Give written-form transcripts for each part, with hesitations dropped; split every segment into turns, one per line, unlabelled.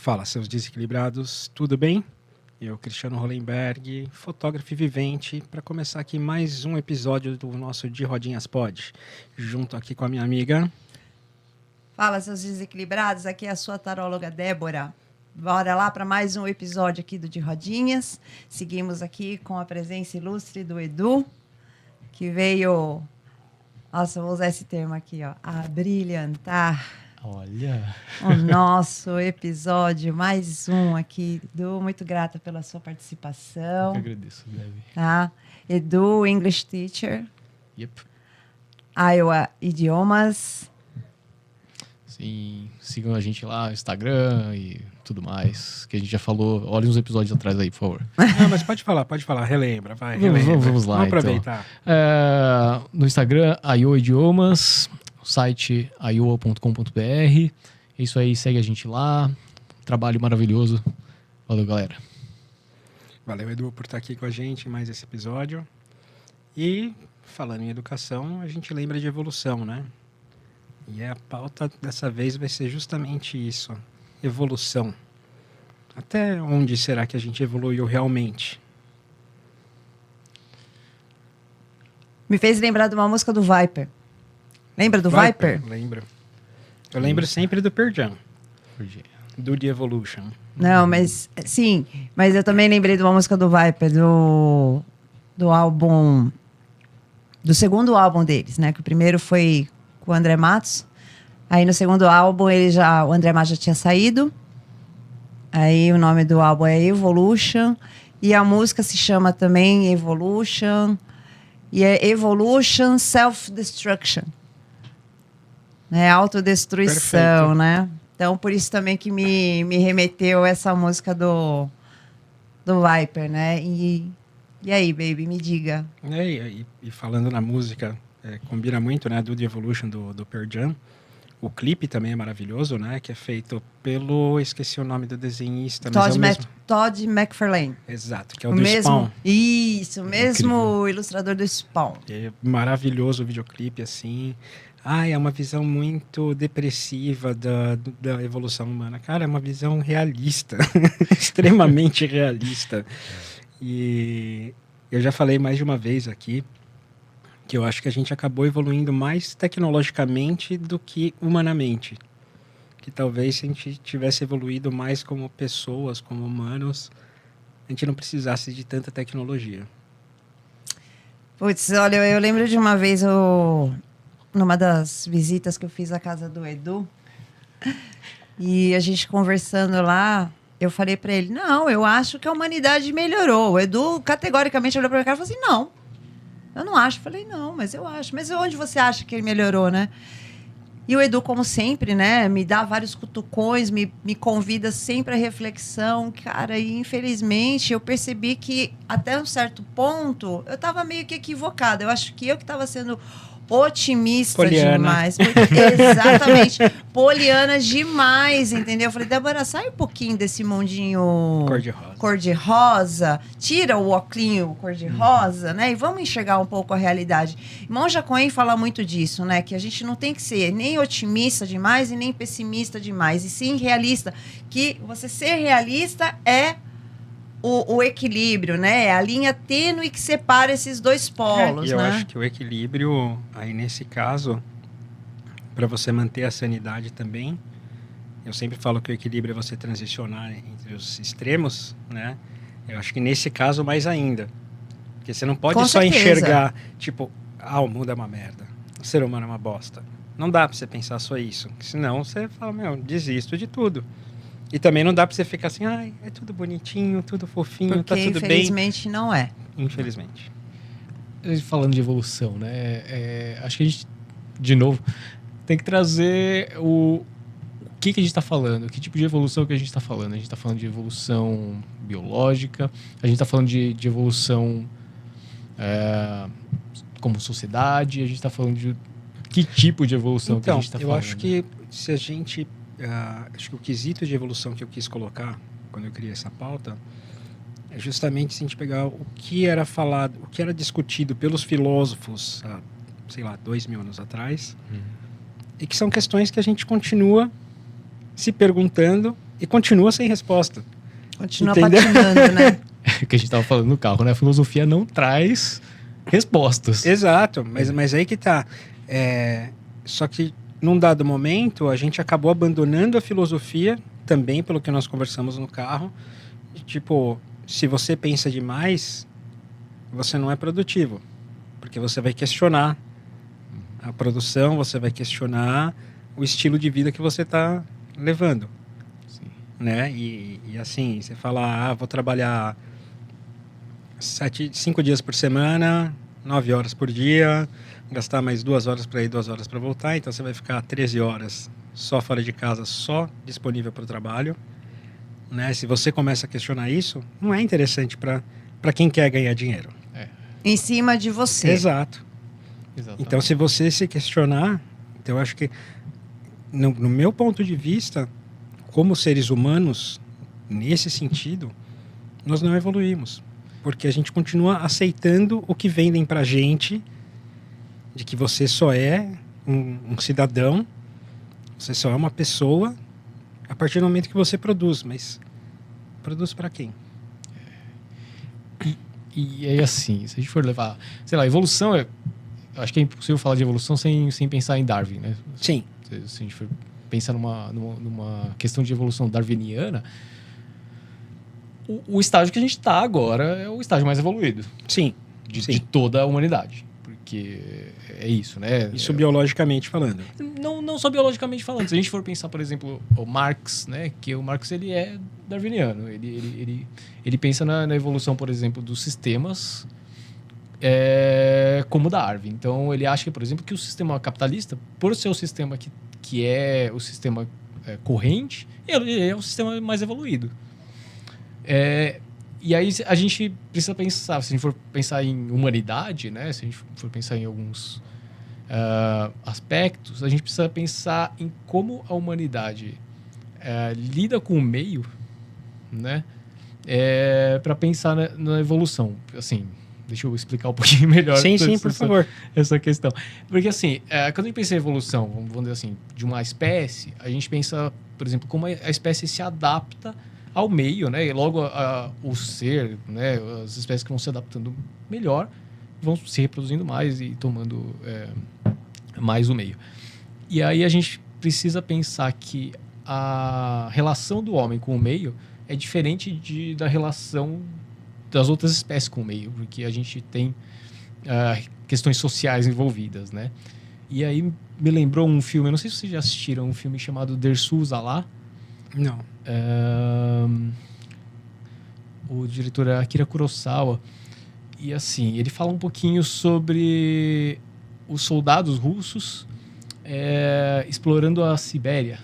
Fala, seus desequilibrados, tudo bem? Eu, Cristiano Hollenberg, fotógrafo e vivente, para começar aqui mais um episódio do nosso De Rodinhas Pod, junto aqui com a minha amiga.
Fala, seus desequilibrados, aqui é a sua taróloga Débora. Bora lá para mais um episódio aqui do De Rodinhas. Seguimos aqui com a presença ilustre do Edu, que veio, nossa, eu vou usar esse termo aqui, ó, a brilhantar.
Olha!
O nosso episódio, mais um aqui. Edu, muito grata pela sua participação.
Eu que agradeço, Debbie.
Tá? Edu, English Teacher.
Yep.
Iowa Idiomas.
Sim, sigam a gente lá no Instagram e tudo mais, que a gente já falou. Olhem uns episódios atrás aí, por favor.
Não, mas pode falar, relembra, vai, relembra.
Vamos lá,
Vamos aproveitar.
Então. No Instagram, Iowa Idiomas, o site iowa.com.br. É isso aí, segue a gente lá. Trabalho maravilhoso. Valeu, galera.
Valeu, Edu, por estar aqui com a gente em mais esse episódio. E, falando em educação, a gente lembra de evolução, né? E a pauta dessa vez vai ser justamente isso, evolução. Até onde será que a gente evoluiu realmente?
Me fez lembrar de uma música do Viper. Lembra do Viper?
Lembro. Eu lembro sempre do Pearl Jam, do The Evolution.
Não, mas sim, mas eu também lembrei de uma música do Viper, do álbum, do segundo álbum deles, né? Que o primeiro foi com o André Matos. Aí no segundo álbum o André Matos já tinha saído. Aí o nome do álbum é Evolution e a música se chama também Evolution e é Evolution Self-Destruction. É autodestruição, perfeito, né? Então, por isso também que me remeteu essa música do Viper, né? E aí, baby, me diga.
E falando na música, combina muito, né? Do The Evolution, do Pearl Jam. O clipe também é maravilhoso, né? Que é feito pelo... Esqueci o nome do desenhista.
Todd McFarlane.
Exato, que é o do Spawn.
Isso, o mesmo ilustrador do Spawn.
É maravilhoso o videoclipe, assim... é uma visão muito depressiva da evolução humana. Cara, é uma visão realista, extremamente realista. E eu já falei mais de uma vez aqui que eu acho que a gente acabou evoluindo mais tecnologicamente do que humanamente. Que talvez se a gente tivesse evoluído mais como pessoas, como humanos, a gente não precisasse de tanta tecnologia.
Putz, olha, eu lembro de uma vez numa das visitas que eu fiz à casa do Edu, e a gente conversando lá, eu falei para ele, não, eu acho que a humanidade melhorou. O Edu categoricamente olhou para mim e falou assim, não, eu não acho. Eu falei, não, mas eu acho. Mas onde você acha que ele melhorou, né? E o Edu, como sempre, né, me dá vários cutucões, me convida sempre à reflexão, cara, e infelizmente eu percebi que até um certo ponto eu estava meio que equivocada. Eu acho que eu que estava sendo otimista
poliana
demais. Exatamente. Poliana demais, entendeu? Eu falei, Débora, sai um pouquinho desse mundinho cor-de-rosa. Tira o óculinho cor-de-rosa, né? E vamos enxergar um pouco a realidade. Monja Coen fala muito disso, né? Que a gente não tem que ser nem otimista demais e nem pessimista demais. E sim realista. Que você ser realista é o equilíbrio, né? É a linha tênue que separa esses dois polos,
e eu
né?
acho que o equilíbrio, aí nesse caso, para você manter a sanidade também, eu sempre falo que o equilíbrio é você transicionar entre os extremos, né? Eu acho que nesse caso mais ainda. Porque você não pode
Com
só
certeza.
enxergar, tipo, o mundo é uma merda, o ser humano é uma bosta. Não dá para você pensar só isso, senão você fala, desisto de tudo. E também não dá pra você ficar assim, é tudo bonitinho, tudo fofinho,
porque
tá tudo bem.
Infelizmente não é.
Infelizmente.
Falando de evolução, né? Acho que a gente, de novo, tem que trazer o que a gente está falando, que tipo de evolução que a gente está falando. A gente está falando de evolução biológica, a gente está falando de evolução como sociedade, a gente está falando de que tipo de evolução que a gente está falando.
Eu acho que se a gente... acho que o quesito de evolução que eu quis colocar quando eu criei essa pauta é justamente se a gente pegar o que era falado, o que era discutido pelos filósofos há, 2000 anos atrás, e que são questões que a gente continua se perguntando e continua sem resposta.
Continua
Entendeu?
patinando, né?
É o que a gente estava falando no carro, né? A filosofia não traz respostas.
Exato, mas aí que tá. Só que num dado momento a gente acabou abandonando a filosofia, também pelo que nós conversamos no carro. Tipo, se você pensa demais, você não é produtivo, porque você vai questionar a produção, você vai questionar o estilo de vida que você está levando.
Sim.
Né? E assim, você fala, vou trabalhar 5 dias por semana, 9 horas por dia, gastar mais 2 horas para ir, 2 horas para voltar, então você vai ficar 13 horas só fora de casa, só disponível para o trabalho. Né? Se você começa a questionar isso, não é interessante para quem quer ganhar dinheiro.
Em cima de você.
Exato.
Exatamente.
Então, se você se questionar, então eu acho que, no meu ponto de vista, como seres humanos, nesse sentido, nós não evoluímos. Porque a gente continua aceitando o que vendem pra gente, de que você só é um cidadão, você só é uma pessoa, a partir do momento que você produz. Mas produz para quem?
E aí, assim, se a gente for levar... Sei lá, evolução é... Acho que é impossível falar de evolução sem pensar em Darwin, né?
Sim.
Se a gente for pensar numa questão de evolução darwiniana, o estágio que a gente está agora é o estágio mais evoluído.
Sim.
De toda a humanidade. Porque é isso, né?
Isso biologicamente falando.
Não só biologicamente falando. Se a gente for pensar, por exemplo, o Marx, né? Que o Marx, ele é darwiniano. Ele pensa na evolução, por exemplo, dos sistemas como Darwin. Então, ele acha, por exemplo, que o sistema capitalista, por ser o sistema que é o sistema corrente, ele é o sistema mais evoluído. E aí a gente precisa pensar, se a gente for pensar em humanidade, né? Se a gente for pensar em alguns aspectos, a gente precisa pensar em como a humanidade lida com o meio, né? Para pensar na evolução. Assim, deixa eu explicar um pouquinho melhor.
Sim, por favor.
Essa questão. Porque assim, quando a gente pensa em evolução, vamos dizer assim, de uma espécie, a gente pensa, por exemplo, como a espécie se adapta ao meio, né? E logo o ser, né? As espécies que vão se adaptando melhor vão se reproduzindo mais e tomando mais o meio. E aí a gente precisa pensar que a relação do homem com o meio é diferente da relação das outras espécies com o meio, porque a gente tem questões sociais envolvidas, né? E aí me lembrou um filme, eu não sei se vocês já assistiram, um filme chamado Dersu Uzala.
Não.
O diretor é Akira Kurosawa. E assim, ele fala um pouquinho sobre os soldados russos explorando a Sibéria.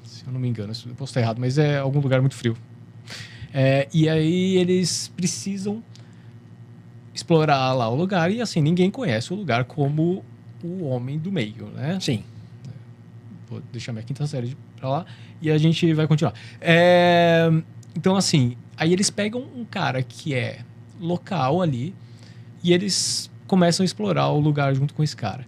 Se eu não me engano, eu posso estar errado, mas é algum lugar muito frio. E aí eles precisam explorar lá o lugar e assim, ninguém conhece o lugar como o homem do meio, né?
Sim.
Vou deixar minha quinta série pra lá e a gente vai continuar. Então, assim, aí eles pegam um cara que é local ali e eles começam a explorar o lugar junto com esse cara.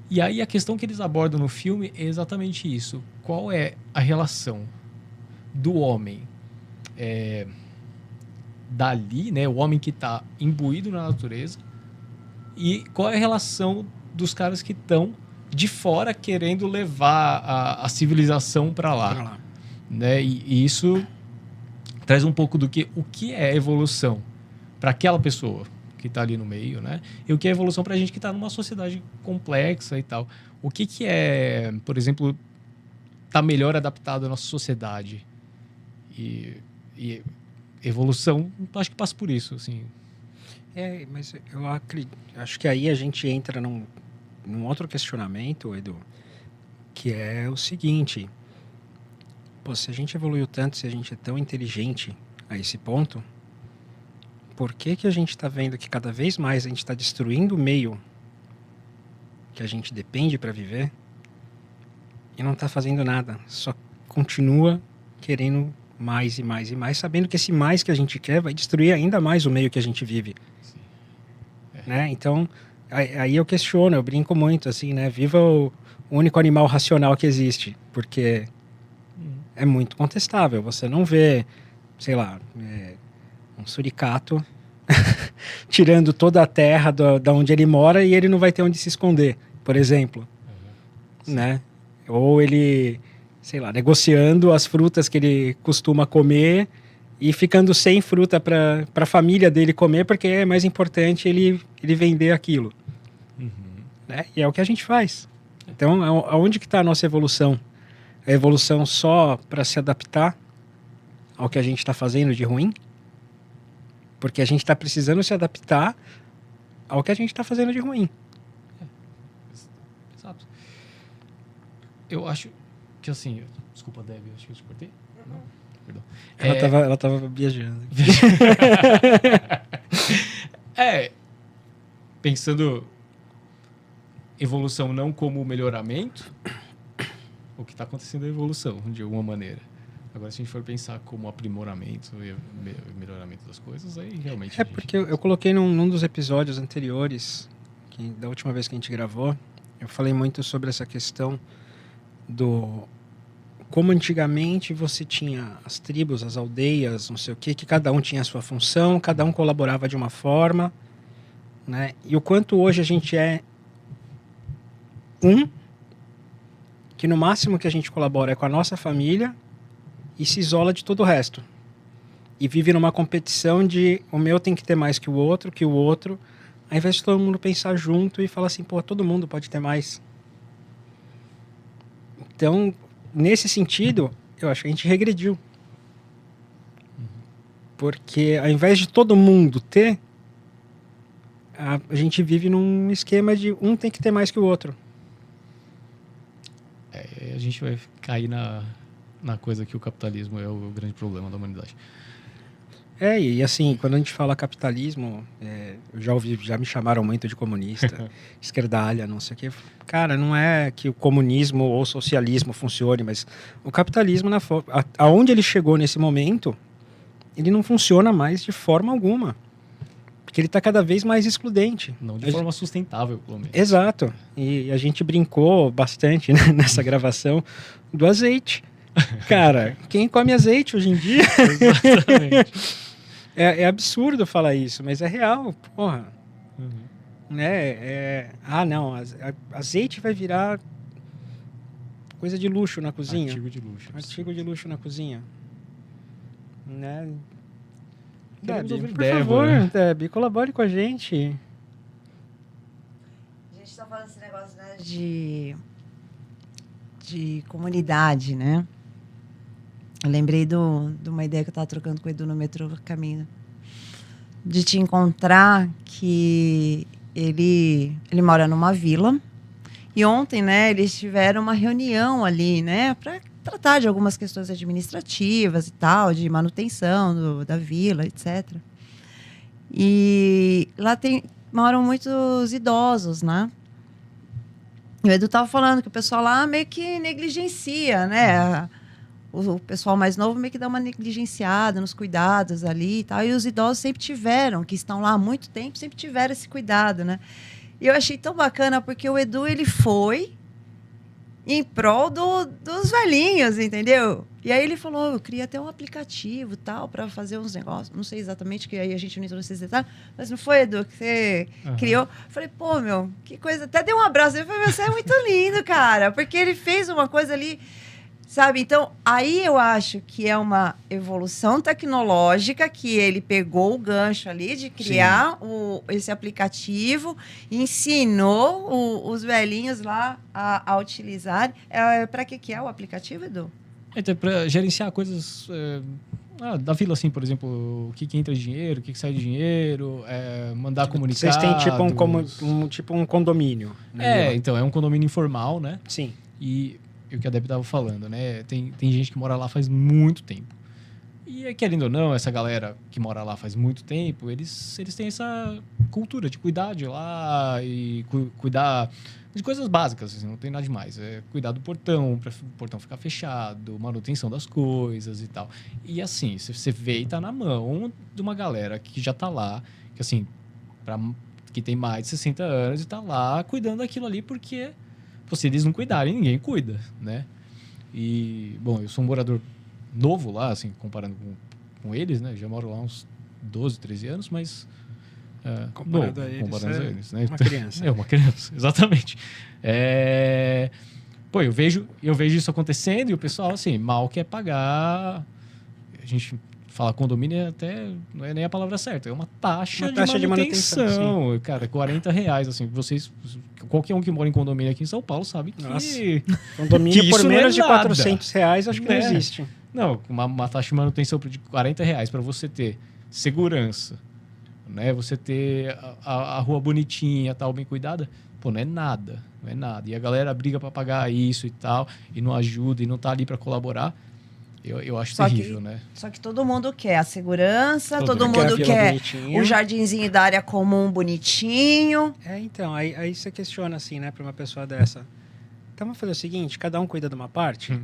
E aí a questão que eles abordam no filme é exatamente isso. Qual é a relação do homem dali, né? O homem que está imbuído na natureza, e qual é a relação dos caras que estão de fora querendo levar a civilização para lá. Né? E isso traz um pouco do o que é evolução para aquela pessoa que está ali no meio, né? E o que é evolução para a gente que está numa sociedade complexa e tal. O que é, por exemplo, tá melhor adaptado à nossa sociedade? E evolução, acho que passa por isso, assim.
Mas eu acho que aí a gente entra num outro questionamento, Edu, que é o seguinte: se a gente evoluiu tanto, se a gente é tão inteligente a esse ponto, por que a gente está vendo que cada vez mais a gente está destruindo o meio que a gente depende para viver e não está fazendo nada, só continua querendo mais e mais e mais, sabendo que esse mais que a gente quer vai destruir ainda mais o meio que a gente vive. Né? Então, aí eu questiono, eu brinco muito, assim, né? Viva o único animal racional que existe, porque é muito contestável. Você não vê, sei lá, um suricato tirando toda a terra da onde ele mora e ele não vai ter onde se esconder, por exemplo. Né? Ou ele, sei lá, negociando as frutas que ele costuma comer e ficando sem fruta para a família dele comer, porque é mais importante ele vender aquilo. Né? E é o que a gente faz. Então, aonde que está a nossa evolução? A evolução só para se adaptar ao que a gente está fazendo de ruim? Porque a gente está precisando se adaptar ao que a gente está fazendo de ruim.
Exato. Eu acho que assim... Desculpa, Debbie, acho que eu te cortei. Não? Perdão.
Ela tava viajando.
Pensando evolução não como melhoramento, o que está acontecendo é evolução, de alguma maneira. Agora, se a gente for pensar como aprimoramento e melhoramento das coisas, aí realmente...
Porque eu coloquei num dos episódios anteriores, da última vez que a gente gravou, eu falei muito sobre essa questão do... Como antigamente você tinha as tribos, as aldeias, não sei o quê, que cada um tinha a sua função, cada um colaborava de uma forma, né? E o quanto hoje a gente é que no máximo que a gente colabora é com a nossa família e se isola de todo o resto. E vive numa competição de o meu tem que ter mais que o outro, ao invés de todo mundo pensar junto e falar assim, pô, todo mundo pode ter mais. Então, nesse sentido, eu acho que a gente regrediu. Porque ao invés de todo mundo ter, a gente vive num esquema de um tem que ter mais que o outro.
A gente vai cair na coisa que o capitalismo é o grande problema da humanidade.
E assim, quando a gente fala capitalismo, eu já me chamaram muito de comunista, esquerdalha, não sei o quê. Cara, não é que o comunismo ou o socialismo funcione, mas o capitalismo, aonde ele chegou nesse momento, ele não funciona mais de forma alguma. Porque ele está cada vez mais excludente.
Não de forma sustentável, pelo menos.
Exato. E a gente brincou bastante, né, nessa gravação do azeite. Cara, quem come azeite hoje em dia?
Exatamente.
É absurdo falar isso, mas é real, porra. Né? Não, azeite vai virar coisa de luxo na cozinha.
Artigo de luxo.
Artigo de luxo na cozinha. Né?
Debbie,
por favor, né? Debbie, colabore com a gente.
A gente está falando esse negócio, né, de comunidade, né? Eu lembrei de uma ideia que eu estava trocando com o Edu no metrô caminho. De te encontrar, que ele mora numa vila. E ontem, né, eles tiveram uma reunião ali, né, para tratar de algumas questões administrativas e tal, de manutenção da vila, etc. E lá moram muitos idosos, né? E o Edu estava falando que o pessoal lá meio que negligencia, né? O pessoal mais novo meio que dá uma negligenciada nos cuidados ali e tal. E os idosos sempre tiveram, que estão lá há muito tempo, sempre tiveram esse cuidado, né? E eu achei tão bacana, porque o Edu, ele foi em prol dos velhinhos, entendeu? E aí ele falou, eu queria ter um aplicativo tal, para fazer uns negócios. Não sei exatamente, que aí a gente não entrou nesses detalhes, mas não foi, Edu, que você criou? Eu falei, pô, meu, que coisa. Até dei um abraço. Eu falei, você é muito lindo, cara, porque ele fez uma coisa ali, sabe? Então, aí eu acho que é uma evolução tecnológica, que ele pegou o gancho ali de criar esse aplicativo, ensinou os velhinhos lá a utilizar. Para que é o aplicativo, Edu?
Então, para gerenciar coisas da vila, assim, por exemplo, o que entra de dinheiro, o que sai de dinheiro, mandar comunicados.
Vocês têm tipo um condomínio. Né?
Então, é um condomínio informal, né?
Sim.
E o que a Debbie estava falando, né? Tem gente que mora lá faz muito tempo. E, querendo ou não, essa galera que mora lá faz muito tempo, eles têm essa cultura de cuidar de lá e cuidar de coisas básicas, assim, não tem nada demais. Cuidar do portão, para o portão ficar fechado, manutenção das coisas e tal. E, assim, você vê e tá na mão de uma galera que já tá lá, que, assim, que tem mais de 60 anos e tá lá cuidando daquilo ali, porque se eles não cuidarem, ninguém cuida, né? E, bom, eu sou um morador novo lá, assim, comparando com eles, né? Já moro lá uns 12, 13 anos, mas...
Comparado a eles, né? Uma criança.
É uma criança, exatamente. Pô, eu vejo isso acontecendo e o pessoal, assim, mal quer pagar. A gente fala condomínio, até não é nem a palavra certa, é uma taxa de manutenção. Cara, R$40, assim, vocês, qualquer um que mora em condomínio aqui em São Paulo sabe que...
Nossa, condomínio que por menos de R$400, acho que não existe.
Não, uma taxa de manutenção de R$40 para você ter segurança, né? Você ter a rua bonitinha, tal, bem cuidada, pô, não é nada. E a galera briga para pagar isso e tal, e não ajuda, e não tá ali para colaborar. Eu acho terrível, né?
Só que todo mundo quer a segurança, todo mundo quer o jardinzinho da área comum bonitinho.
Então, aí você questiona assim, né, para uma pessoa dessa. Então vamos fazer o seguinte, cada um cuida de uma parte.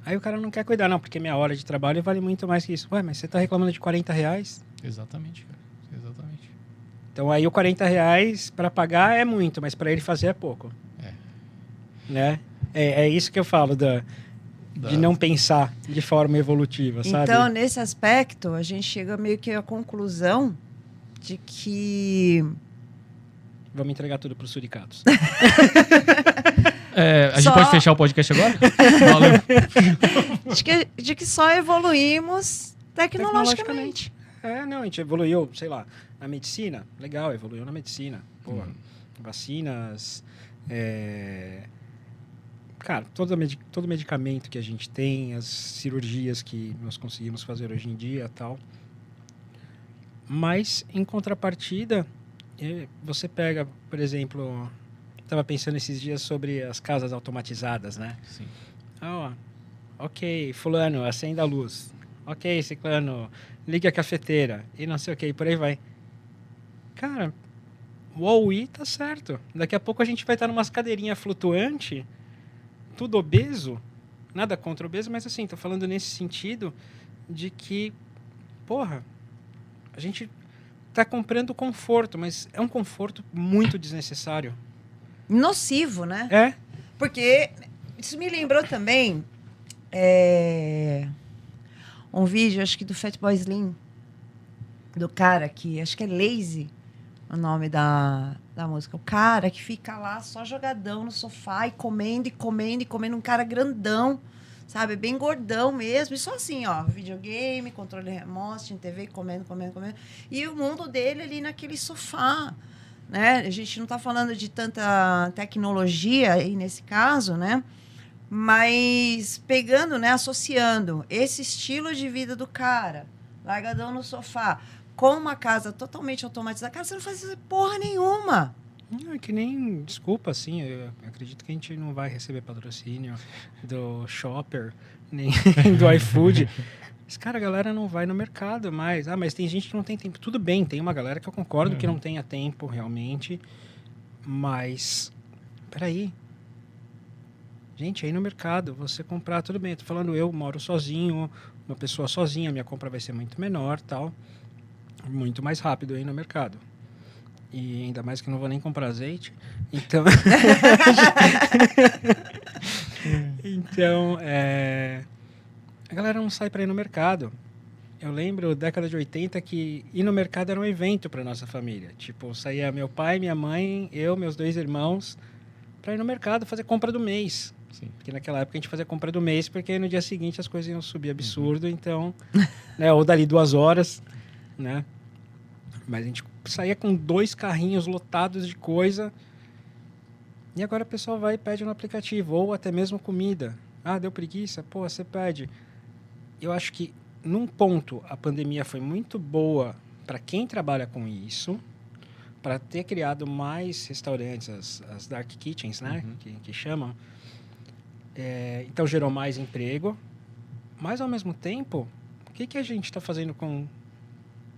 Aí o cara não quer cuidar, não, porque minha hora de trabalho vale muito mais que isso. Ué, mas você tá reclamando de R$40?
Exatamente, cara. Exatamente.
Então aí o R$40 para pagar é muito, mas para ele fazer é pouco. Né? É isso que eu falo de não pensar de forma evolutiva, sabe?
Então, nesse aspecto, a gente chega meio que à conclusão de que...
Vamos entregar tudo para os suricatos.
A gente pode fechar o podcast agora? Valeu.
De que só evoluímos tecnologicamente.
Não, a gente evoluiu, sei lá, na medicina. Legal, evoluiu na medicina. Pô, vacinas... Cara, todo medicamento que a gente tem, as cirurgias que nós conseguimos fazer hoje em dia e tal. Mas, em contrapartida, você pega, por exemplo... Estava pensando esses dias sobre as casas automatizadas, né?
Sim.
Ok, fulano, acenda a luz. Ok, ciclano, liga a cafeteira. E não sei o que, e por aí vai. Cara, o OI tá certo. Daqui a pouco a gente vai estar numa cadeirinhas flutuante... Tudo obeso, nada contra obeso, mas assim, tô falando nesse sentido de que, porra, a gente tá comprando conforto, mas é um conforto muito desnecessário.
Nocivo, né? Porque isso me lembrou também um vídeo, acho que do Fatboy Slim, do cara que, acho que é Lazy, o nome da música. O cara que fica lá só jogadão no sofá e comendo, um cara grandão, sabe? Bem gordão mesmo. E só assim, ó, videogame, controle remoto, TV, comendo. E o mundo dele ali naquele sofá, né? A gente não tá falando de tanta tecnologia aí nesse caso, né? Mas pegando, né, associando esse estilo de vida do cara, largadão no sofá, com uma casa totalmente automatizada, cara, você não faz porra nenhuma.
Não, é que nem, desculpa, assim, eu acredito que a gente não vai receber patrocínio do Shopper, nem do iFood. Mas, cara, a galera não vai no mercado mais. Mas tem gente que não tem tempo. Tudo bem, tem uma galera que eu concordo que não tenha tempo, realmente. Mas, peraí. Gente, aí no mercado, você comprar, tudo bem. Eu tô falando, eu moro sozinho, uma pessoa sozinha, minha compra vai ser muito menor, tal. Muito mais rápido aí no mercado. E ainda mais que eu não vou nem comprar azeite. Então... então, a galera não sai para ir no mercado. Eu lembro, década de 80, que ir no mercado era um evento para nossa família. Tipo, saía meu pai, minha mãe, eu, meus 2 irmãos, para ir no mercado fazer compra do mês. Sim. Porque naquela época a gente fazia compra do mês, porque no dia seguinte as coisas iam subir absurdo. Então, né, ou dali 2 horas... né? Mas a gente saía com 2 carrinhos lotados de coisa e agora o pessoal vai e pede no aplicativo ou até mesmo comida. Deu preguiça? Pô, você pede. Eu acho que num ponto a pandemia foi muito boa para quem trabalha com isso, para ter criado mais restaurantes, as dark kitchens, né? Que chamam. Então gerou mais emprego, mas ao mesmo tempo, o que a gente está fazendo com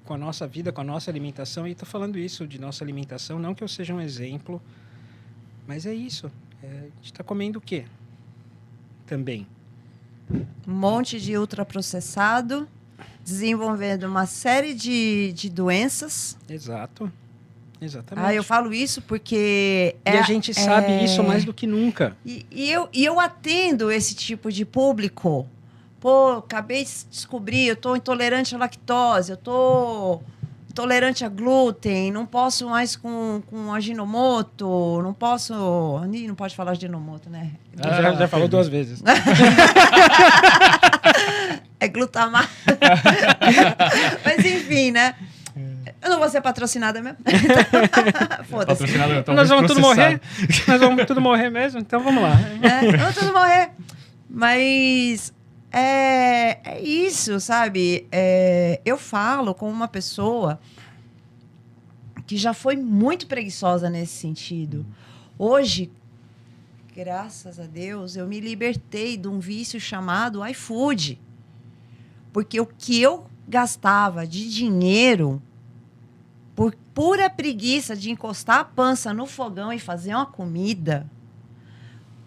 a nossa vida, com a nossa alimentação? E estou falando isso de nossa alimentação, não que eu seja um exemplo, mas é isso. A gente está comendo o quê? Também.
Um monte de ultraprocessado, desenvolvendo uma série de doenças.
Exato. Exatamente.
Eu falo isso porque...
E a gente sabe isso mais do que nunca.
E eu atendo esse tipo de público. Pô, acabei de descobrir, eu tô intolerante à lactose, eu tô intolerante a glúten, não posso mais com aginomoto, não posso... Não pode falar aginomoto, né?
Já falou 2 vezes.
É glutamato. Mas enfim, né? Eu não vou ser patrocinada mesmo. Foda-se.
Nós vamos tudo morrer. Nós vamos tudo morrer mesmo, então vamos lá.
Vamos tudo morrer. Mas é isso, sabe? Eu falo com uma pessoa que já foi muito preguiçosa nesse sentido. Hoje, graças a Deus, eu me libertei de um vício chamado iFood. Porque o que eu gastava de dinheiro por pura preguiça de encostar a pança no fogão e fazer uma comida,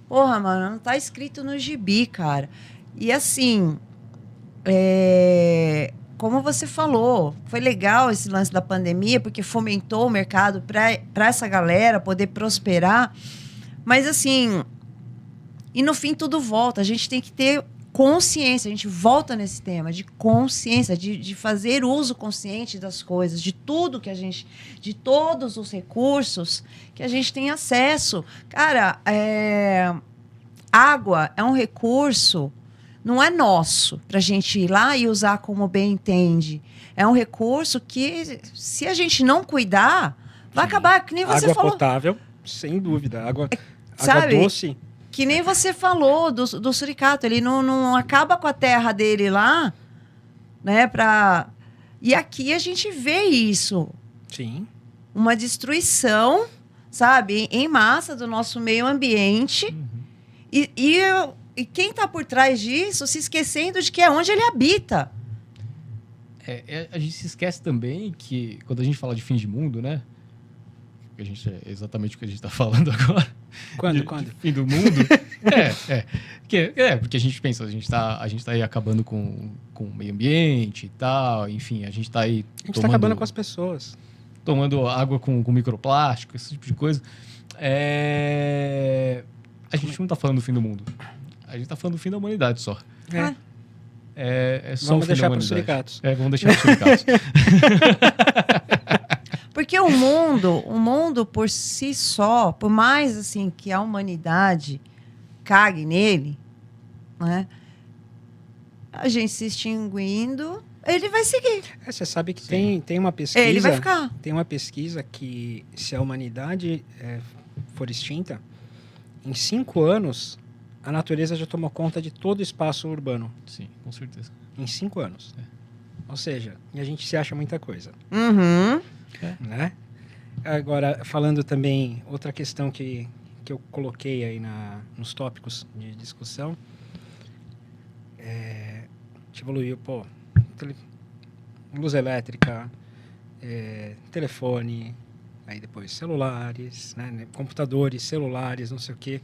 porra, mano, não tá escrito no gibi, cara. E assim, como você falou, foi legal esse lance da pandemia, porque fomentou o mercado para essa galera poder prosperar. Mas assim, e no fim tudo volta. A gente tem que ter consciência, a gente volta nesse tema de consciência, de fazer uso consciente das coisas, de tudo que a gente, de todos os recursos que a gente tem acesso. Cara, água é um recurso, não é nosso para a gente ir lá e usar como bem entende. É um recurso que, se a gente não cuidar, vai acabar, que nem você
água
falou.
Água potável, sem dúvida. Água
Sabe?
doce.
Que nem você falou do suricato, ele não acaba com a terra dele lá, né? E aqui a gente vê isso.
Sim.
Uma destruição, sabe, em massa do nosso meio ambiente. Uhum. E quem está por trás disso se esquecendo de que é onde ele habita.
A gente se esquece também que, quando a gente fala de fim de mundo, né? A gente é exatamente o que a gente está falando agora.
Quando?
De fim do mundo. Porque a gente pensa, a gente tá aí acabando com o meio ambiente e tal, enfim, a gente está aí...
A gente está acabando com as pessoas.
Tomando água com microplástico, esse tipo de coisa. A gente não está falando do fim do mundo. A gente está falando do fim da humanidade só. É só
vamos
o fim
deixar
da
para os
humanidade.
suricatos.
Vamos deixar para os suricatos.
Porque o mundo por si só, por mais assim que a humanidade cague nele, né? A gente se extinguindo, ele vai seguir.
Você sabe que tem uma pesquisa...
Ele vai ficar.
Tem uma pesquisa que, se a humanidade for extinta, em 5 anos, a natureza já tomou conta de todo o espaço urbano.
Sim, com certeza.
Em 5 anos. Ou seja, e a gente se acha muita coisa.
Uhum.
Né? Agora, falando também, outra questão que eu coloquei aí nos tópicos de discussão, a gente evoluiu, luz elétrica, telefone, aí depois celulares, né? Computadores, celulares, não sei o quê.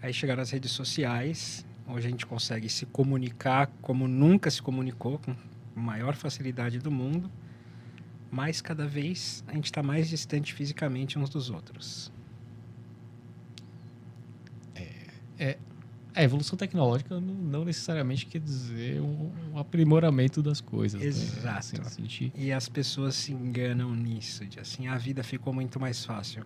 Aí chegaram as redes sociais, hoje a gente consegue se comunicar como nunca se comunicou, com a maior facilidade do mundo. Mas cada vez a gente está mais distante fisicamente uns dos outros.
A evolução tecnológica não necessariamente quer dizer um aprimoramento das coisas.
Exato.
Né? Assim,
e as pessoas se enganam nisso, de assim, a vida ficou muito mais fácil.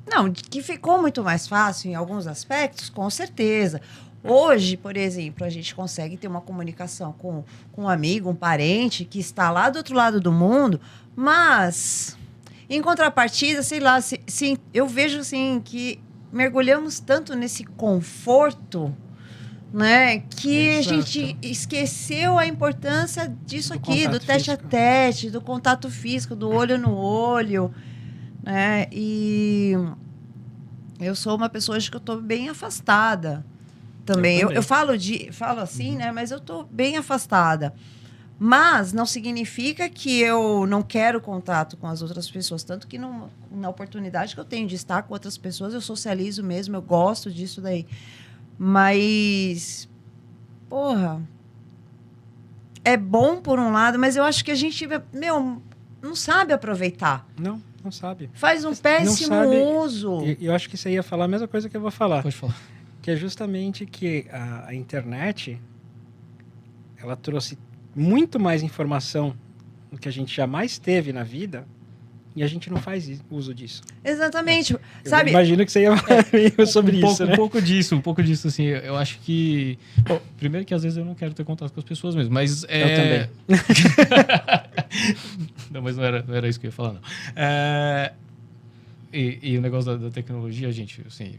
Não, que ficou muito mais fácil em alguns aspectos, com certeza. Hoje, por exemplo, a gente consegue ter uma comunicação com um amigo, um parente que está lá do outro lado do mundo, mas, em contrapartida, sei lá, eu vejo assim, que mergulhamos tanto nesse conforto, né, que a gente esqueceu a importância disso aqui, do tete a tete, do contato físico, do olho no olho, né? E eu sou uma pessoa, acho que eu estou bem afastada. Também. Eu falo assim, né? Mas eu estou bem afastada. Mas não significa que eu não quero contato com as outras pessoas. Tanto que na oportunidade que eu tenho de estar com outras pessoas, eu socializo mesmo, eu gosto disso daí. Mas, porra, é bom por um lado, mas eu acho que a gente, não sabe aproveitar.
Não sabe.
Faz um péssimo
sabe,
uso.
E eu acho que você ia falar a mesma coisa que eu vou falar.
Pode falar.
Que é justamente que a internet, ela trouxe muito mais informação do que a gente jamais teve na vida e a gente não faz uso disso.
Exatamente.
Eu
Sabe?
imagino que você ia falar sobre isso, né?
Um pouco disso, assim. Eu acho que... Bom, primeiro que às vezes eu não quero ter contato com as pessoas mesmo, mas...
Eu também.
Não, mas não era isso que eu ia falar, não. E o negócio da tecnologia, gente, assim,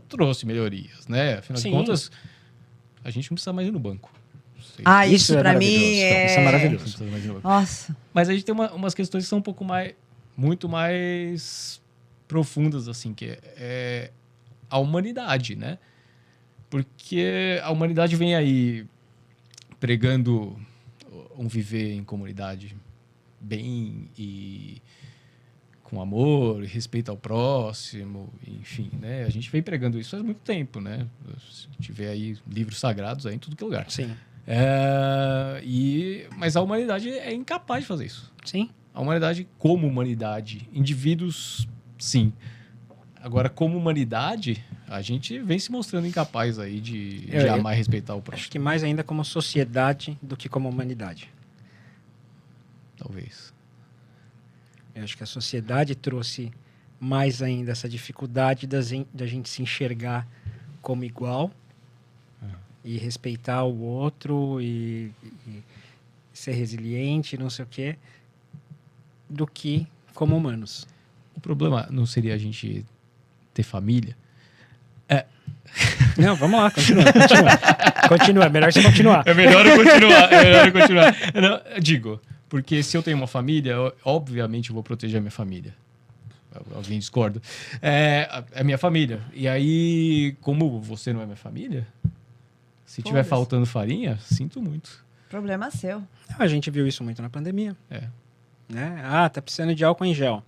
trouxe melhorias, né? Afinal
Sim.
de contas, a gente não precisa mais ir no banco.
Isso
é
pra
maravilhoso.
mim é...
Isso é
Não
maravilhoso.
precisa mais ir no banco.
Nossa.
Mas a gente tem umas questões que são um pouco mais... Muito mais profundas, assim, que é a humanidade, né? Porque a humanidade vem aí pregando um viver em comunidade bem e com amor, e respeito ao próximo, enfim, né? A gente vem pregando isso faz muito tempo, né? A gente vê aí livros sagrados aí em tudo que é lugar.
Sim.
Mas a humanidade é incapaz de fazer isso.
Sim.
A humanidade como humanidade, indivíduos, sim. Agora, como humanidade, a gente vem se mostrando incapaz aí de amar e respeitar o próximo.
Acho que mais ainda como sociedade do que como humanidade.
Talvez.
Eu acho que a sociedade trouxe mais ainda essa dificuldade da gente se enxergar como igual e respeitar o outro e ser resiliente, não sei o quê, do que como humanos.
O problema não seria a gente ter família?
Não, vamos lá, continua. Continua, é melhor você continuar.
É melhor eu continuar. Não, eu digo, porque se eu tenho uma família, obviamente eu vou proteger a minha família. Alguém discorda? É minha família. E aí, como você não é minha família, se tiver faltando farinha, sinto muito.
Problema seu.
A gente viu isso muito na pandemia.
É.
Né? Tá precisando de álcool em gel.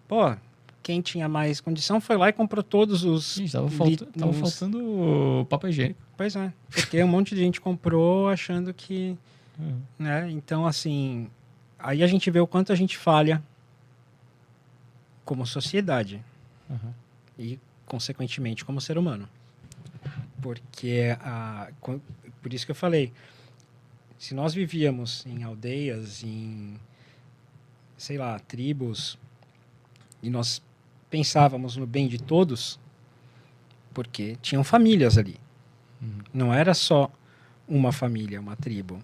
Pô, quem tinha mais condição foi lá e comprou todos os...
Gente, tava faltando papel higiênico.
Pois é, porque um monte de gente comprou achando que... Né? Então, assim, aí a gente vê o quanto a gente falha como sociedade e, consequentemente, como ser humano. Porque, por isso que eu falei, se nós vivíamos em aldeias, em, sei lá, tribos, e nós pensávamos no bem de todos, porque tinham famílias ali. Não era só uma família, uma tribo,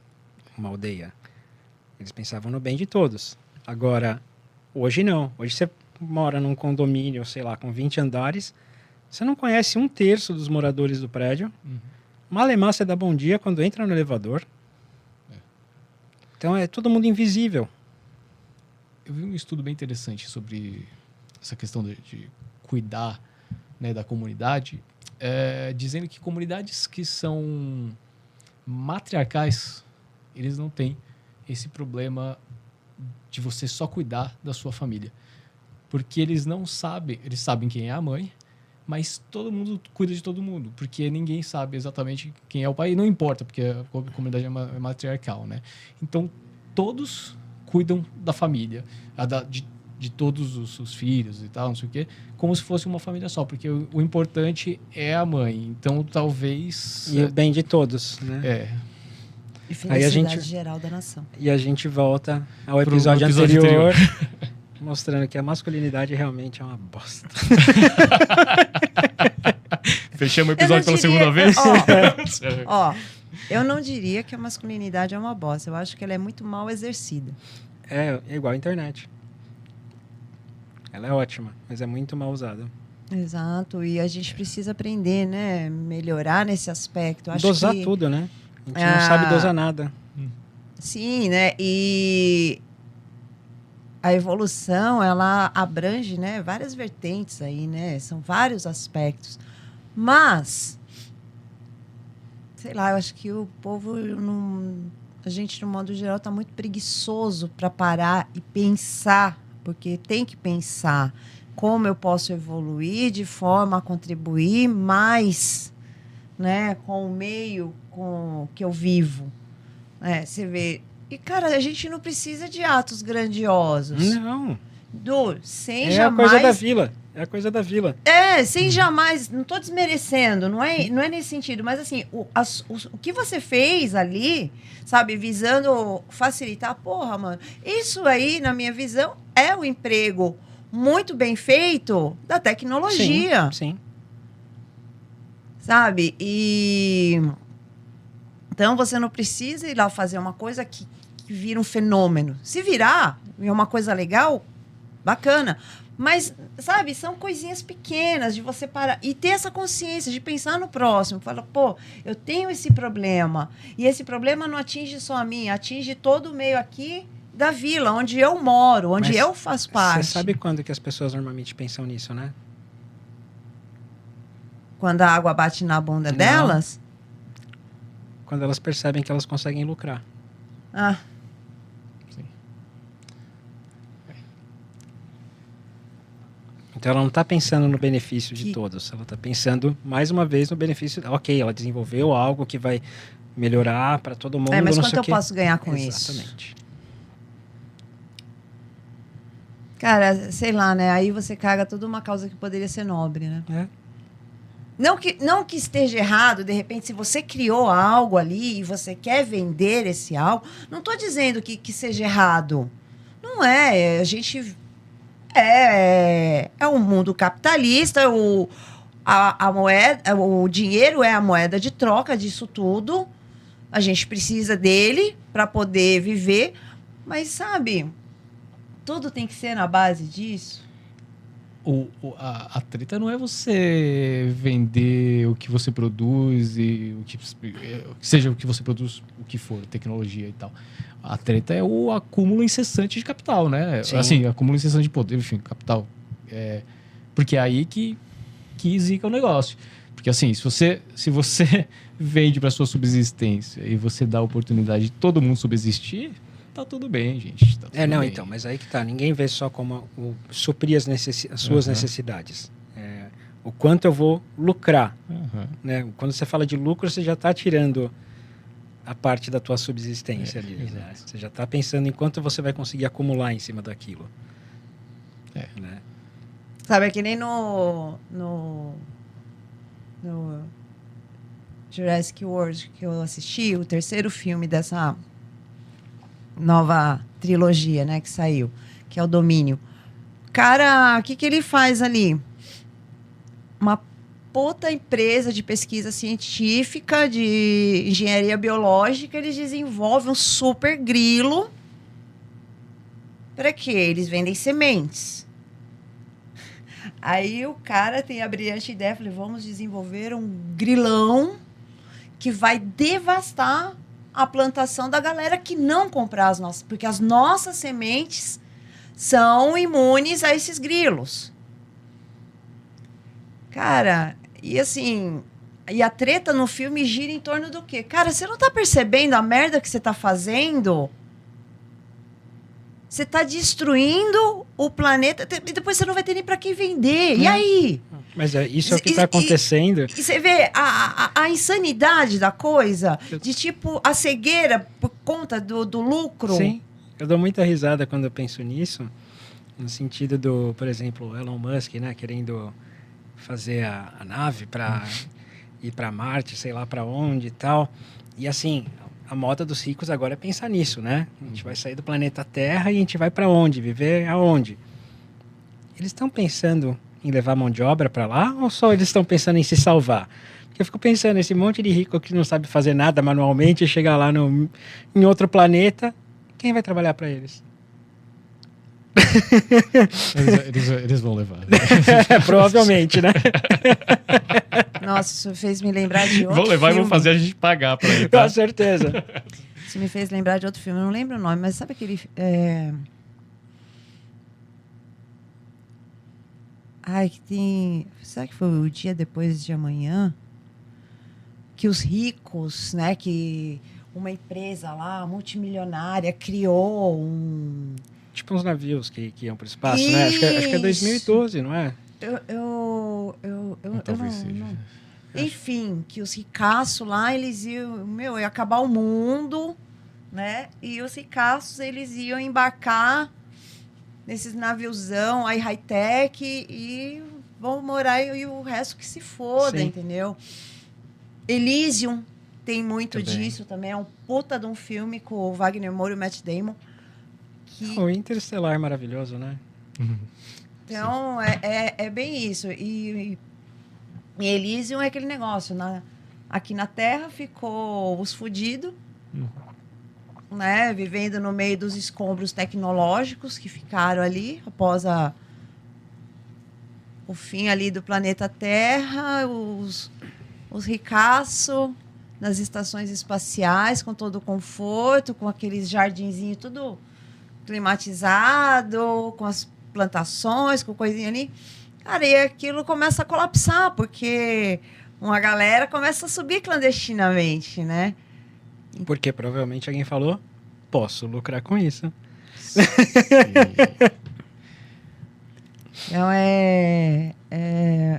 uma aldeia. Eles pensavam no bem de todos. Agora, hoje não. Hoje você mora num condomínio, sei lá, com 20 andares, você não conhece 1/3 dos moradores do prédio. Malemar você dá bom dia quando entra no elevador. Então é todo mundo invisível.
Eu vi um estudo bem interessante sobre essa questão de cuidar, né, da comunidade, dizendo que comunidades que são matriarcais, eles não têm esse problema de você só cuidar da sua família. Porque eles não sabem, eles sabem quem é a mãe, mas todo mundo cuida de todo mundo, porque ninguém sabe exatamente quem é o pai, e não importa, porque a comunidade é matriarcal, né? Então, todos cuidam da família, de todos os filhos e tal, não sei o quê, como se fosse uma família só, porque o importante é a mãe. Então, talvez...
E o bem de todos, né?
E felicidade
Aí a gente,
geral da nação.
E a gente volta ao episódio anterior, mostrando que a masculinidade realmente é uma bosta.
Fechamos o episódio pela segunda vez?
Ó, eu não diria que a masculinidade é uma bosta. Eu acho que ela é muito mal exercida.
É igual a internet. Ela é ótima, mas é muito mal usada.
Exato, e a gente precisa aprender, né? Melhorar nesse aspecto. Acho
dosar
que...
tudo, né? A gente não sabe dosar nada.
Sim, né? E a evolução, ela abrange, né, várias vertentes aí, né? São vários aspectos. Mas, sei lá, eu acho que o povo, a gente, de um modo geral, está muito preguiçoso para parar e pensar, porque tem que pensar como eu posso evoluir de forma a contribuir mais, né, com o meio com que eu vivo. Você vê, E, cara, a gente não precisa de atos grandiosos.
Não.
Sem
É
jamais...
a coisa da vila. É a coisa da vila.
Sem jamais... Não tô desmerecendo, não é nesse sentido. Mas, assim, o que você fez ali, sabe, visando facilitar, porra, mano, isso aí, na minha visão, é o emprego muito bem feito da tecnologia.
Sim.
Sabe? Então, você não precisa ir lá fazer uma coisa que vira um fenômeno. Se virar, é uma coisa legal, bacana. Mas, sabe, são coisinhas pequenas de você parar e ter essa consciência de pensar no próximo. Fala, pô, eu tenho esse problema. E esse problema não atinge só a mim, atinge todo o meio aqui da vila, onde eu moro, onde eu faço parte.
Você sabe quando que as pessoas normalmente pensam nisso, né?
Quando a água bate na bunda delas?
Quando elas percebem que elas conseguem lucrar.
Ah.
Sim.
Então ela não está pensando no benefício de todos. Ela está pensando, mais uma vez, no benefício... Ok, ela desenvolveu algo que vai melhorar para todo mundo.
Mas
não
quanto
sei
eu posso ganhar com isso?
Exatamente.
Cara, sei lá, né? Aí você caga toda uma causa que poderia ser nobre, né?
É.
Não que esteja errado, de repente, se você criou algo ali e você quer vender esse algo, não estou dizendo que seja errado. Não é. A gente... É um mundo capitalista, a moeda, o dinheiro é a moeda de troca disso tudo. A gente precisa dele para poder viver. Mas, sabe, tudo tem que ser na base disso.
A treta não é você vender o que você produz e seja o que você produz, o que for, tecnologia e tal. A treta é o acúmulo incessante de capital, né?
Sim.
Assim, acúmulo incessante de poder, enfim, capital. Porque é aí que zica o negócio. Porque assim, se você vende para sua subsistência e você dá a oportunidade de todo mundo subsistir, tá tudo bem, gente. Tá tudo bem.
Então, mas aí que tá. Ninguém vê só como suprir as suas necessidades. O quanto eu vou lucrar. Né? Quando você fala de lucro, você já está tirando a parte da tua subsistência ali. Né? Você já está pensando em quanto você vai conseguir acumular em cima daquilo. Né?
Sabe, é que nem no Jurassic World que eu assisti, o terceiro filme dessa nova trilogia, né, que saiu, que é o Domínio. Cara, o que ele faz ali? Uma puta empresa de pesquisa científica, de engenharia biológica, eles desenvolvem um super grilo. Para quê? Eles vendem sementes. Aí o cara tem a brilhante ideia, falei, vamos desenvolver um grilão que vai devastar a plantação da galera que não comprar as nossas, porque as nossas sementes são imunes a esses grilos. Cara, e assim, e a treta no filme gira em torno do quê? Cara, você não tá percebendo a merda que você tá fazendo? Você tá destruindo o planeta, e depois você não vai ter nem para quem vender. E aí?
Mas isso é o que está acontecendo.
E você vê a insanidade da coisa, de tipo, a cegueira por conta do lucro.
Sim, eu dou muita risada quando eu penso nisso, no sentido do, por exemplo, Elon Musk, né, querendo fazer a nave para ir para Marte, sei lá para onde e tal. E assim, a moda dos ricos agora é pensar nisso, né? A gente vai sair do planeta Terra e a gente vai para onde? Viver aonde? Eles estão pensando em levar mão de obra para lá ou só eles estão pensando em se salvar? Porque eu fico pensando, esse monte de rico que não sabe fazer nada manualmente e chegar lá em outro planeta, quem vai trabalhar para eles?
Eles vão levar.
Provavelmente, né?
Nossa, isso fez me lembrar de outro
Vão levar
filme.
e vão fazer a gente pagar pra ir, tá?
Com certeza.
Isso me fez lembrar de outro filme. Eu não lembro o nome, mas sabe aquele... Ai, que tem... Será que foi o Dia Depois de Amanhã? Que os ricos, né? Que uma empresa lá, multimilionária, criou um...
Tipo uns navios que iam para o espaço, né? Acho que é 2012, não é?
Talvez seja.
Não. Enfim, que os ricaços lá, eles iam... ia acabar o mundo né? E os ricaços, eles iam embarcar nesses naviozão aí high-tech e vão morar e o resto que se foda,
Sim.
entendeu? Elysium tem muito
Também.
disso também. É um puta de um filme com o Wagner Moura e o Matt Damon. Que,
O Interestelar é maravilhoso, né?
então, é bem isso. E Elysium é aquele negócio. Aqui na Terra ficou os fudidos, né? Vivendo no meio dos escombros tecnológicos que ficaram ali após o fim ali do planeta Terra, os ricaços nas estações espaciais, com todo o conforto, com aqueles jardinzinhos tudo climatizado, com as plantações, com coisinha ali. Cara, e aquilo começa a colapsar, porque uma galera começa a subir clandestinamente, né?
Porque provavelmente alguém falou, posso lucrar com isso.
Então é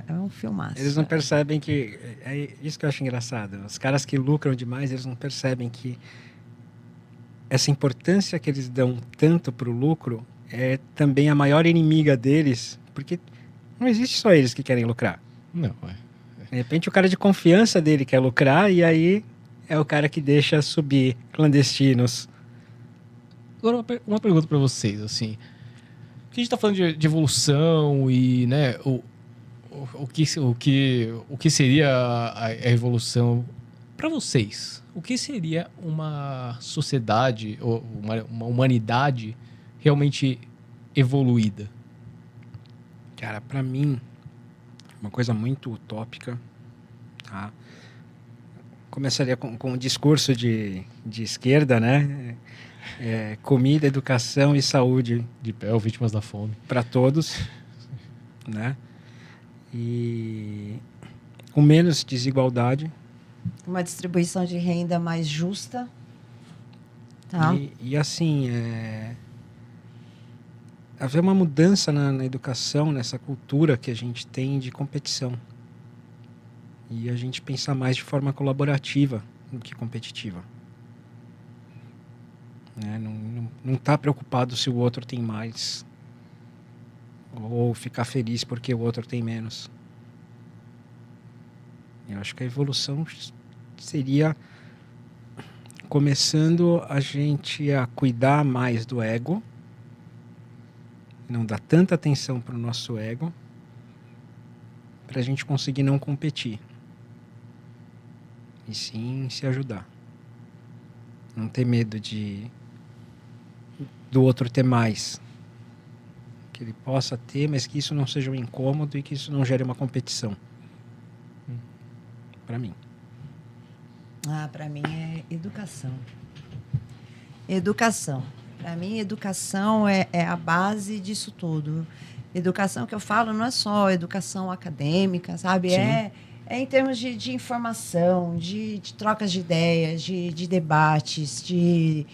um filmaço.
Eles não percebem que... É isso que eu acho engraçado. Os caras que lucram demais, eles não percebem que essa importância que eles dão tanto para o lucro é também a maior inimiga deles, porque não existe só eles que querem lucrar.
Não,
De repente o cara de confiança dele quer lucrar e aí é o cara que deixa subir clandestinos.
Agora, uma pergunta para vocês, assim. Porque a gente está falando de evolução e, né, o que seria a evolução para vocês? O que seria uma sociedade ou uma humanidade realmente evoluída?
Cara, pra mim, uma coisa muito utópica, tá? Começaria com um discurso de esquerda, né? Comida, educação e saúde
De pé ou vítimas da fome?
para todos, né? E com menos desigualdade.
Uma distribuição de renda mais justa. Tá?
E assim, haver uma mudança na educação, nessa cultura que a gente tem de competição. E a gente pensar mais de forma colaborativa do que competitiva. Né? Não tá preocupado se o outro tem mais. Ou ficar feliz porque o outro tem menos. Eu acho que a evolução seria começando a gente a cuidar mais do ego, não dar tanta atenção para o nosso ego, para a gente conseguir não competir. E sim se ajudar. Não ter medo do outro ter mais. Que ele possa ter, mas que isso não seja um incômodo e que isso não gere uma competição. Para mim.
Para mim é educação. Educação. Para mim, educação é a base disso tudo. Educação que eu falo não é só educação acadêmica, sabe?
Sim.
É em termos de informação, de trocas de ideias, de debates, de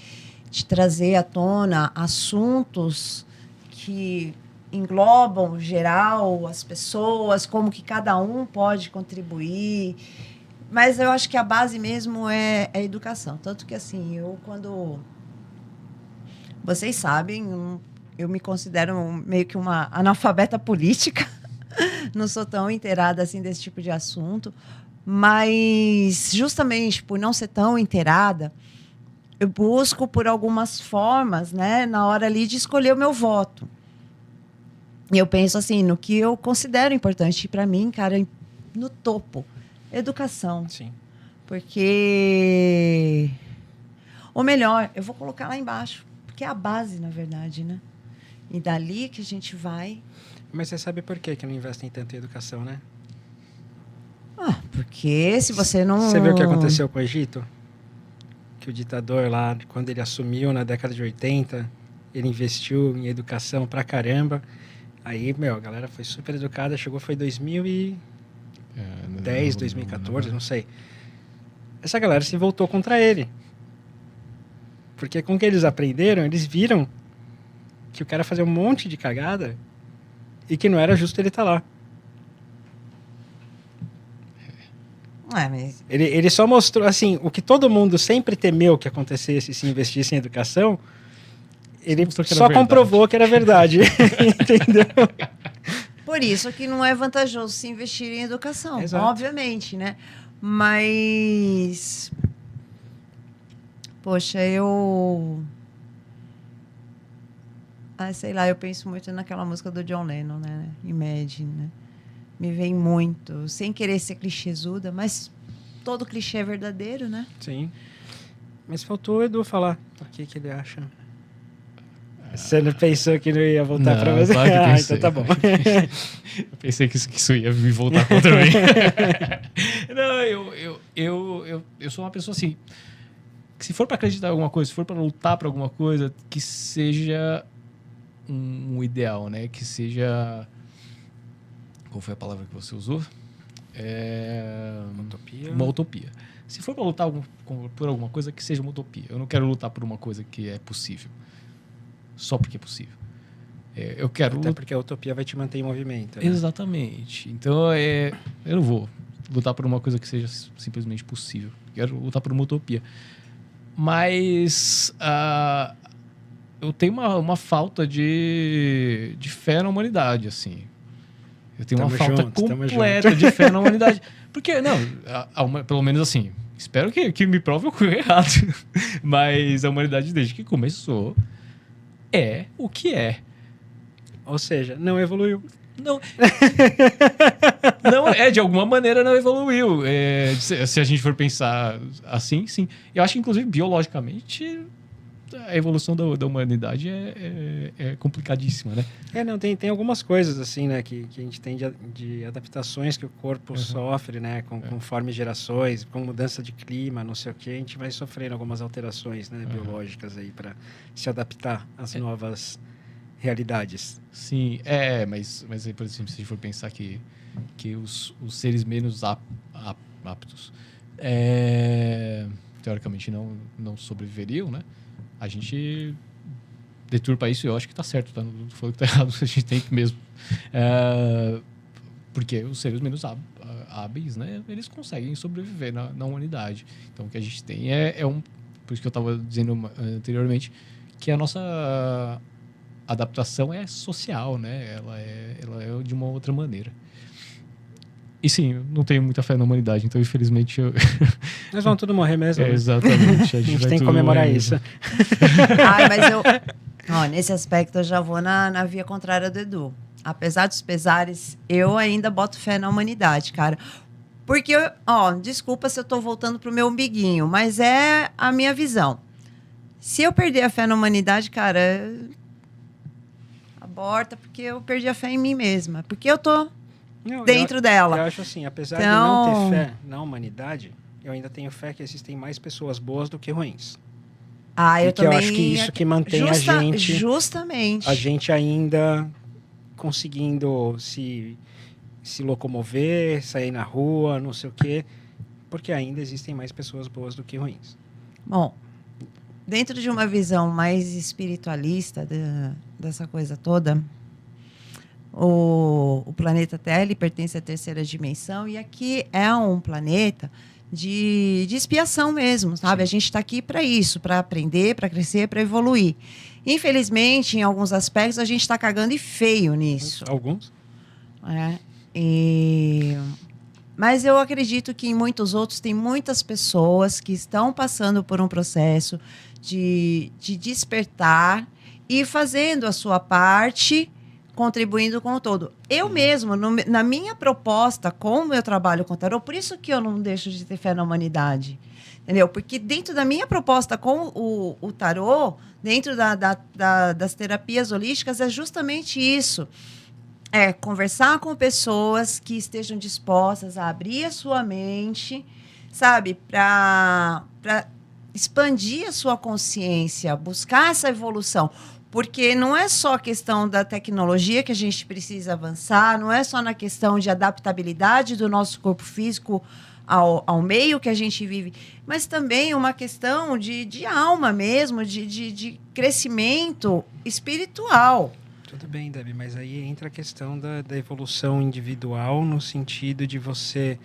trazer à tona assuntos que englobam geral as pessoas, como que cada um pode contribuir. Mas eu acho que a base mesmo é a educação. Tanto que, assim, quando... Vocês sabem, eu me considero meio que uma analfabeta política. Não sou tão inteirada assim desse tipo de assunto. Mas, justamente por não ser tão inteirada, eu busco por algumas formas, né, na hora ali de escolher o meu voto. E eu penso assim, no que eu considero importante para mim, cara, no topo, educação.
Sim.
Porque... Ou melhor, eu vou colocar lá embaixo, porque é a base, na verdade, né? E dali que a gente vai...
Mas você sabe por que não investem tanto em educação, né?
Porque se você não...
Você viu o que aconteceu com o Egito? Que o ditador lá, quando ele assumiu na década de 80, ele investiu em educação pra caramba. Aí, a galera foi super educada, foi 2010, 2014, não sei. Essa galera se voltou contra ele. Porque com o que eles aprenderam, eles viram que o cara fazia um monte de cagada e que não era justo ele estar lá.
Mas
Ele só mostrou, assim, o que todo mundo sempre temeu que acontecesse se investisse em educação, ele
Mostrou que era
só
verdade.
comprovou que era verdade. Entendeu?
por isso que não é vantajoso se investir em educação,
Exato.
obviamente, né? Mas, poxa, sei lá, eu penso muito naquela música do John Lennon, né? Imagine, né? Me vem muito, sem querer ser clichêsuda, mas todo clichê é verdadeiro, né?
Sim. Mas faltou o Edu falar o que ele acha. Você não pensou que não ia voltar
Não,
pra você?
claro que pensei.
Então tá bom.
Eu pensei que isso ia me voltar contra mim. Não, eu sou uma pessoa assim, que se for para acreditar em alguma coisa, se for para lutar por alguma coisa, que seja um ideal, né? Que seja... Qual foi a palavra que você usou?
Utopia.
Uma utopia. Se for para lutar por alguma coisa, que seja uma utopia. Eu não quero lutar por uma coisa que é possível. Só porque é possível. Eu quero...
Até porque a utopia vai te manter em movimento. Né?
Exatamente. Então, eu não vou lutar por uma coisa que seja simplesmente possível. Quero lutar por uma utopia. Mas eu tenho uma falta de fé na humanidade, assim. Eu tenho
Tamo
uma falta
junto, tamo
completa de fé na humanidade. Porque, não, pelo menos assim, espero que me prove o que é errado. Mas a humanidade, desde que começou, é o que é.
Ou seja, não evoluiu.
Não, de alguma maneira não evoluiu. Se a gente for pensar assim, sim. Eu acho que, inclusive, biologicamente, a evolução da humanidade é complicadíssima, né?
Não, tem algumas coisas, assim, né, que a gente tem de adaptações que o corpo sofre, né, conforme gerações, com mudança de clima, não sei o que, a gente vai sofrendo algumas alterações, né, biológicas aí para se adaptar às novas realidades.
Sim, mas aí, por exemplo, se a gente for pensar que os seres menos aptos teoricamente não sobreviveriam, né? A gente deturpa isso e eu acho que tá certo, tá? Não foi o que tá errado, a gente tem que mesmo. Porque os seres menos hábeis, né? Eles conseguem sobreviver na humanidade. Então, o que a gente tem por isso que eu estava dizendo anteriormente, que a nossa adaptação é social, né? Ela é de uma outra maneira. E sim, eu não tenho muita fé na humanidade, então infelizmente
Nós vamos tudo morrer mesmo. Né?
Exatamente.
A gente tem que comemorar isso.
Mas nesse aspecto eu já vou na via contrária do Edu. Apesar dos pesares, eu ainda boto fé na humanidade, cara. Porque, desculpa se eu tô voltando pro meu umbiguinho, mas é a minha visão. Se eu perder a fé na humanidade, cara, aborta, porque eu perdi a fé em mim mesma. Porque eu tô dentro dela.
Eu acho assim, apesar de não ter fé na humanidade, eu ainda tenho fé que existem mais pessoas boas do que ruins.
Eu também...
eu acho que isso que mantém a gente...
Justamente.
A gente ainda conseguindo se locomover, sair na rua, não sei o quê, porque ainda existem mais pessoas boas do que ruins.
Bom, dentro de uma visão mais espiritualista dessa coisa toda, o planeta Terra ele pertence à terceira dimensão e aqui é um planeta de expiação mesmo, sabe? Sim. A gente está aqui para isso, para aprender, para crescer, para evoluir. Infelizmente, em alguns aspectos, a gente está cagando e feio nisso.
Alguns?
Mas eu acredito que em muitos outros tem muitas pessoas que estão passando por um processo de despertar e fazendo a sua parte, contribuindo com o todo. Eu mesmo, na minha proposta com o meu trabalho com o tarô, por isso que eu não deixo de ter fé na humanidade. Entendeu? Porque dentro da minha proposta com o tarô, dentro das terapias holísticas, é justamente isso. É conversar com pessoas que estejam dispostas a abrir a sua mente, sabe? Para expandir a sua consciência, buscar essa evolução. Porque não é só a questão da tecnologia que a gente precisa avançar, não é só na questão de adaptabilidade do nosso corpo físico ao meio que a gente vive, mas também uma questão de alma mesmo, de crescimento espiritual.
Tudo bem, Debbie, mas aí entra a questão da evolução individual no sentido de você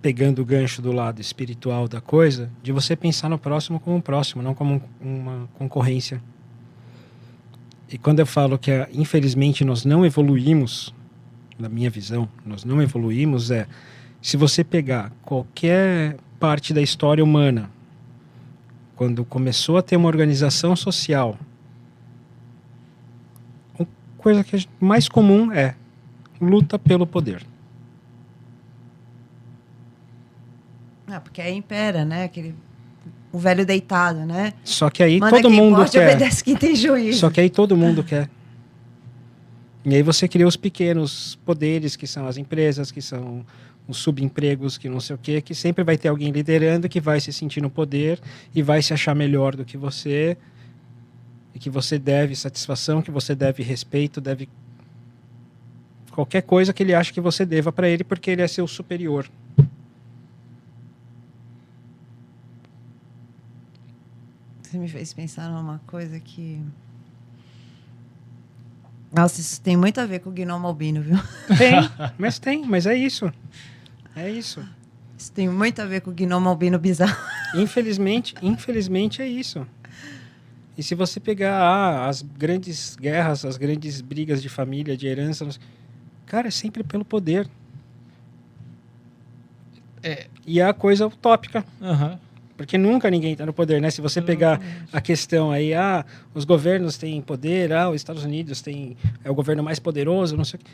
pegando o gancho do lado espiritual da coisa, de você pensar no próximo como um próximo, não como uma concorrência. E quando eu falo que, infelizmente, nós não evoluímos, na minha visão, nós não evoluímos, se você pegar qualquer parte da história humana, quando começou a ter uma organização social, a coisa que é mais comum é luta pelo poder.
Porque aí impera, né? O velho deitado, né?
Só que aí
Manda
todo
quem
mundo
pode,
quer.
obedece quem tem juízo.
Só que aí todo mundo quer. E aí você cria os pequenos poderes, que são as empresas, que são os subempregos, que não sei o quê, que sempre vai ter alguém liderando que vai se sentir no poder e vai se achar melhor do que você, e que você deve satisfação, que você deve respeito, deve qualquer coisa que ele acha que você deva para ele, porque ele é seu superior.
Você me fez pensar numa coisa que... Nossa, isso tem muito a ver com o gnomo albino, viu?
Mas é isso. É isso.
Isso tem muito a ver com o gnomo albino bizarro.
Infelizmente é isso. E se você pegar as grandes guerras, as grandes brigas de família, de herança, cara, é sempre pelo poder. E é a coisa utópica.
Uhum.
Porque nunca ninguém está no poder, né? Se você pegar a questão aí, os governos têm poder, os Estados Unidos é o governo mais poderoso, não sei o quê.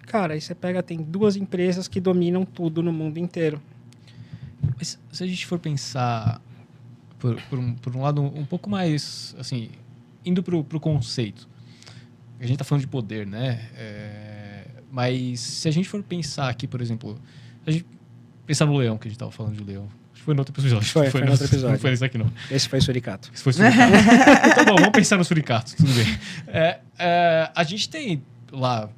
Cara, aí você pega, tem 2 empresas que dominam tudo no mundo inteiro.
Mas se a gente for pensar por um lado um pouco mais, assim, indo pro conceito. A gente tá falando de poder, né? Mas se a gente for pensar aqui, por exemplo, a gente pensar no leão, que a gente tava falando de leão. Acho que foi no outro episódio.
Foi no outro episódio.
Não foi nesse aqui, não.
Esse foi o suricato.
Esse foi o suricato. Tá bom, vamos pensar no suricato, tudo bem. A gente tem lá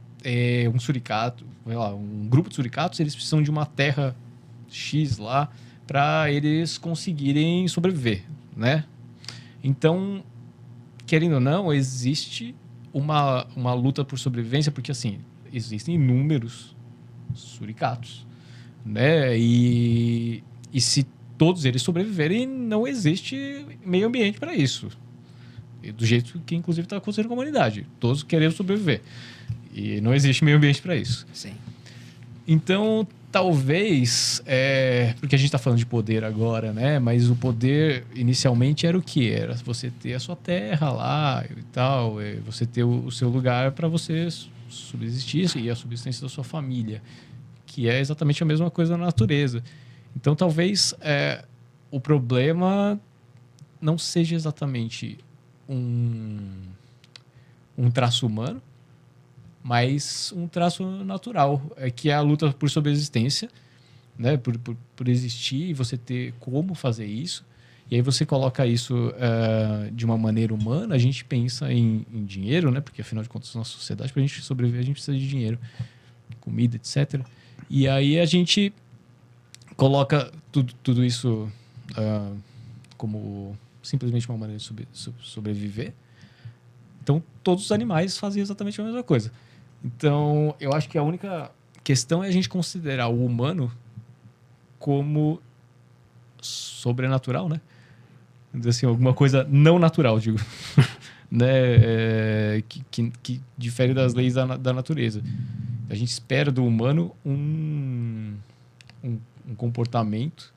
um suricato, um grupo de suricatos, eles precisam de uma terra X lá para eles conseguirem sobreviver, né? Então, querendo ou não, existe uma luta por sobrevivência, porque assim, existem inúmeros suricatos, né? E se todos eles sobreviverem, não existe meio ambiente para isso. E do jeito que, inclusive, está acontecendo com a humanidade. Todos querendo sobreviver. E não existe meio ambiente para isso.
Sim.
Então, talvez... porque a gente está falando de poder agora, né? Mas o poder, inicialmente, era o quê? Era você ter a sua terra lá e tal. Você ter o seu lugar para você subsistir e a subsistência da sua família. Que é exatamente a mesma coisa na natureza. Então, talvez o problema não seja exatamente um traço humano, mas um traço natural, que é a luta por sobreexistência, né? Por existir e você ter como fazer isso. E aí você coloca isso de uma maneira humana, a gente pensa em dinheiro, né? Porque, afinal de contas, na nossa sociedade, para a gente sobreviver, a gente precisa de dinheiro, comida, etc. E aí a gente coloca tudo isso como simplesmente uma maneira de sobreviver. Então, todos os animais fazem exatamente a mesma coisa. Então, eu acho que a única questão é a gente considerar o humano como sobrenatural, né? Assim, alguma coisa não natural, digo. Né? Que difere das leis da natureza. A gente espera do humano um comportamento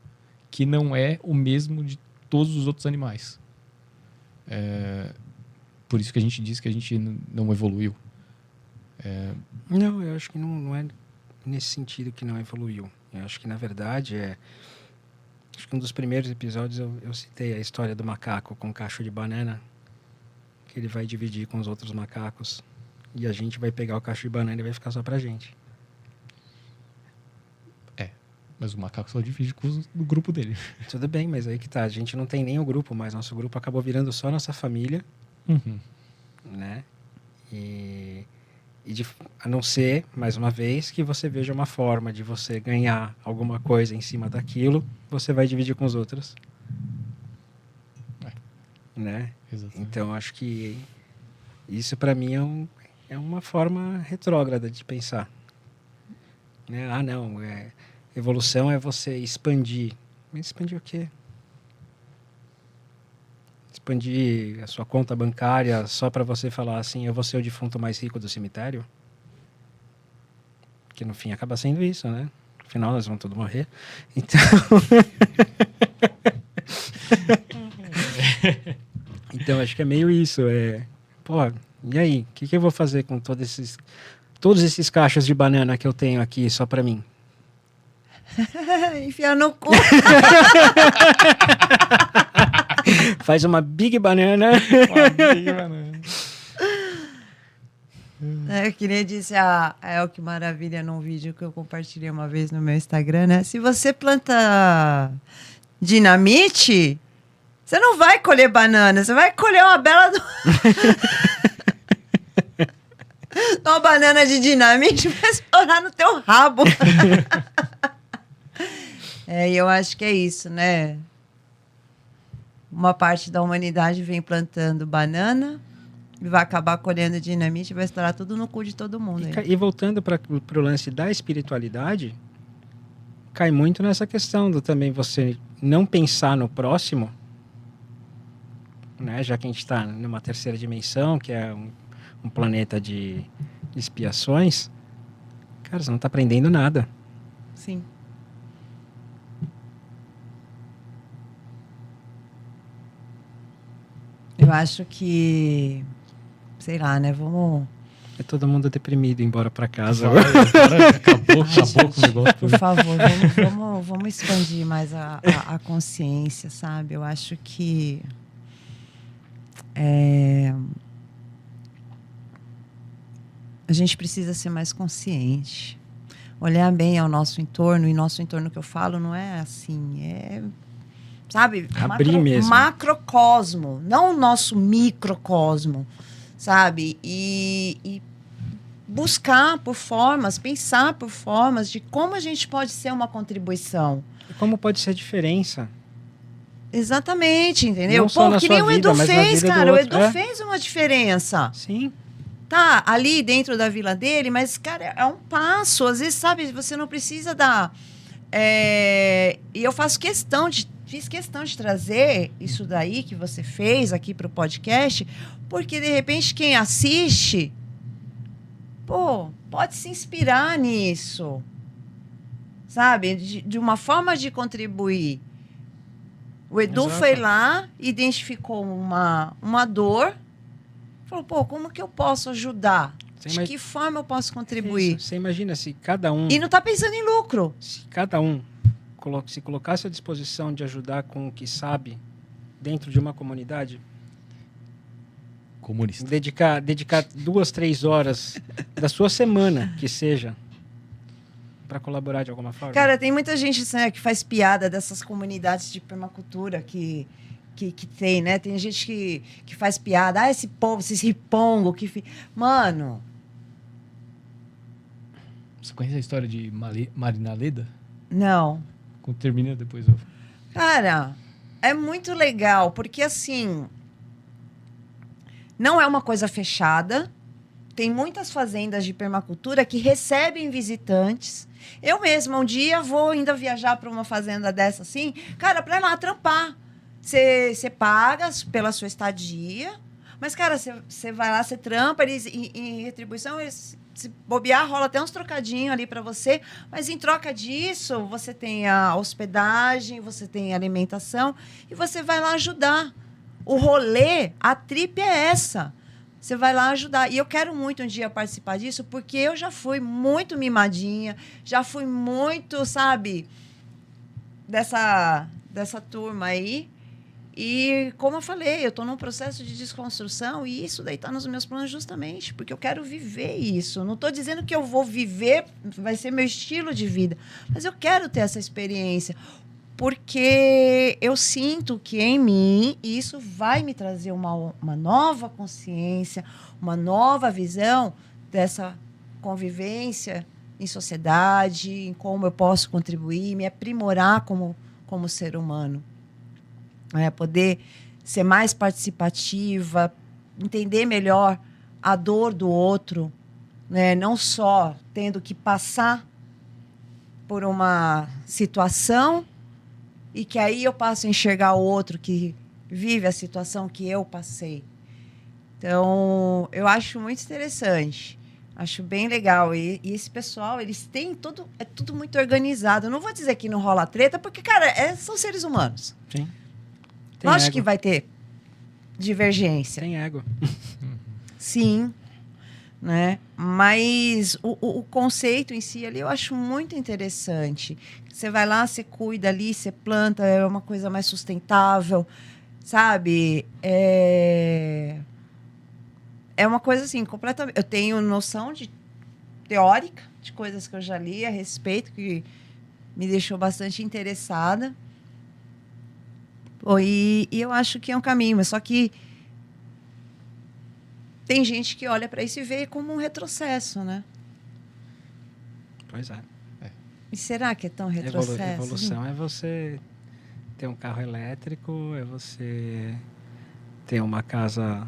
que não é o mesmo de todos os outros animais. Por isso que a gente diz que a gente não evoluiu.
Não, eu acho que não é nesse sentido que não evoluiu. Eu acho que, na verdade, acho que um dos primeiros episódios eu citei a história do macaco com cacho de banana, que ele vai dividir com os outros macacos, e a gente vai pegar o cacho de banana e vai ficar só pra gente.
Mas o macaco só divide com o grupo dele.
Tudo bem, mas aí que tá. A gente não tem nem o grupo mais. Nosso grupo acabou virando só nossa família.
Uhum.
Né? A não ser, mais uma vez, que você veja uma forma de você ganhar alguma coisa em cima daquilo, você vai dividir com os outros. Né?
Exatamente.
Então, acho que isso, para mim, é uma forma retrógrada de pensar. Né? Não, Evolução é você expandir. Mas expandir o quê? Expandir a sua conta bancária só para você falar assim, eu vou ser o defunto mais rico do cemitério? Que no fim acaba sendo isso, né? No final nós vamos todos morrer. Então... então acho que é meio isso. Pô, e aí? O que eu vou fazer com todos esses cachos de banana que eu tenho aqui só para mim?
Enfiar no cu.
Faz uma big banana.
Uma big banana.
Que nem disse a Elke Maravilha num vídeo que eu compartilhei uma vez no meu Instagram, né? Se você planta dinamite, você não vai colher banana, você vai colher uma bela... uma banana de dinamite vai estourar no teu rabo. E eu acho que é isso, né? Uma parte da humanidade vem plantando banana e vai acabar colhendo dinamite e vai estourar tudo no cu de todo mundo.
E voltando para o lance da espiritualidade, cai muito nessa questão do também você não pensar no próximo, né? Já que a gente está numa terceira dimensão, que é um planeta de expiações, cara, você não está aprendendo nada.
Sim. Eu acho que, sei lá, né? Vamos...
É todo mundo deprimido embora para casa.
Acabou com o negócio.
Por favor, vamos expandir mais a consciência, sabe? Eu acho que a gente precisa ser mais consciente. Olhar bem ao nosso entorno, e nosso entorno que eu falo não é assim, sabe?
Abrir mesmo.
Macrocosmo, não o nosso microcosmo, sabe? E buscar por formas, pensar por formas de como a gente pode ser uma contribuição.
E como pode ser a diferença?
Exatamente, entendeu?
Não só na
Que
sua
nem o
vida,
Edu
mas na
fez,
vida do
cara. O
outro.
Edu fez uma diferença.
Sim.
Tá ali dentro da vila dele, mas, cara, é um passo. Às vezes, sabe, você não precisa dar... E eu fiz questão de trazer isso daí que você fez aqui para o podcast, porque, de repente, quem assiste, pode se inspirar nisso, sabe? De uma forma de contribuir. O Edu
Exato.
foi lá, identificou uma dor, falou, como que eu posso ajudar? De que forma eu posso contribuir?
Isso. Você imagina se cada um...
E não está pensando em lucro.
Se cada um se colocasse à disposição de ajudar com o que sabe dentro de uma comunidade,
comunista,
dedicar 2, 3 horas da sua semana, que seja, para colaborar de alguma forma.
Cara, tem muita gente, né, que faz piada dessas comunidades de permacultura que tem, né? Tem gente que faz piada. Esse povo, esses ripongo Mano...
Você conhece a história de Marina Leda?
Não.
Quando termina, depois
Cara, é muito legal, porque assim... Não é uma coisa fechada. Tem muitas fazendas de permacultura que recebem visitantes. Eu mesma, um dia, vou ainda viajar para uma fazenda dessa assim, cara, para ir lá trampar. Você paga pela sua estadia, mas, cara, você vai lá, você trampa, eles, em retribuição, eles, se bobear, rola até uns trocadinhos ali para você, mas em troca disso, você tem a hospedagem, você tem a alimentação e você vai lá ajudar. O rolê, a trip é essa. Você vai lá ajudar. E eu quero muito um dia participar disso, porque eu já fui muito mimadinha, já fui muito, sabe, dessa turma aí. E, como eu falei, eu estou num processo de desconstrução e isso daí está nos meus planos justamente porque eu quero viver isso. Não estou dizendo que eu vou viver, vai ser meu estilo de vida, mas eu quero ter essa experiência porque eu sinto que em mim isso vai me trazer uma nova consciência, uma nova visão dessa convivência em sociedade, em como eu posso contribuir, me aprimorar como ser humano. Poder ser mais participativa, entender melhor a dor do outro, né? Não só tendo que passar por uma situação e que aí eu passo a enxergar o outro que vive a situação que eu passei. Então, eu acho muito interessante. Acho bem legal. E esse pessoal, eles têm tudo... É tudo muito organizado. Eu não vou dizer que não rola treta, porque, cara, são seres humanos.
Sim. Tem
Lógico
ego.
que vai ter divergência.
Tem ego.
Sim. Né? Mas o conceito em si ali eu acho muito interessante. Você vai lá, você cuida ali, você planta, é uma coisa mais sustentável, sabe? É uma coisa assim, completamente... Eu tenho noção teórica de coisas que eu já li a respeito, que me deixou bastante interessada. E eu acho que é um caminho, mas só que tem gente que olha para isso e vê como um retrocesso, né?
Pois é.
E será que é tão retrocesso?
Evolução é você ter um carro elétrico, é você ter uma casa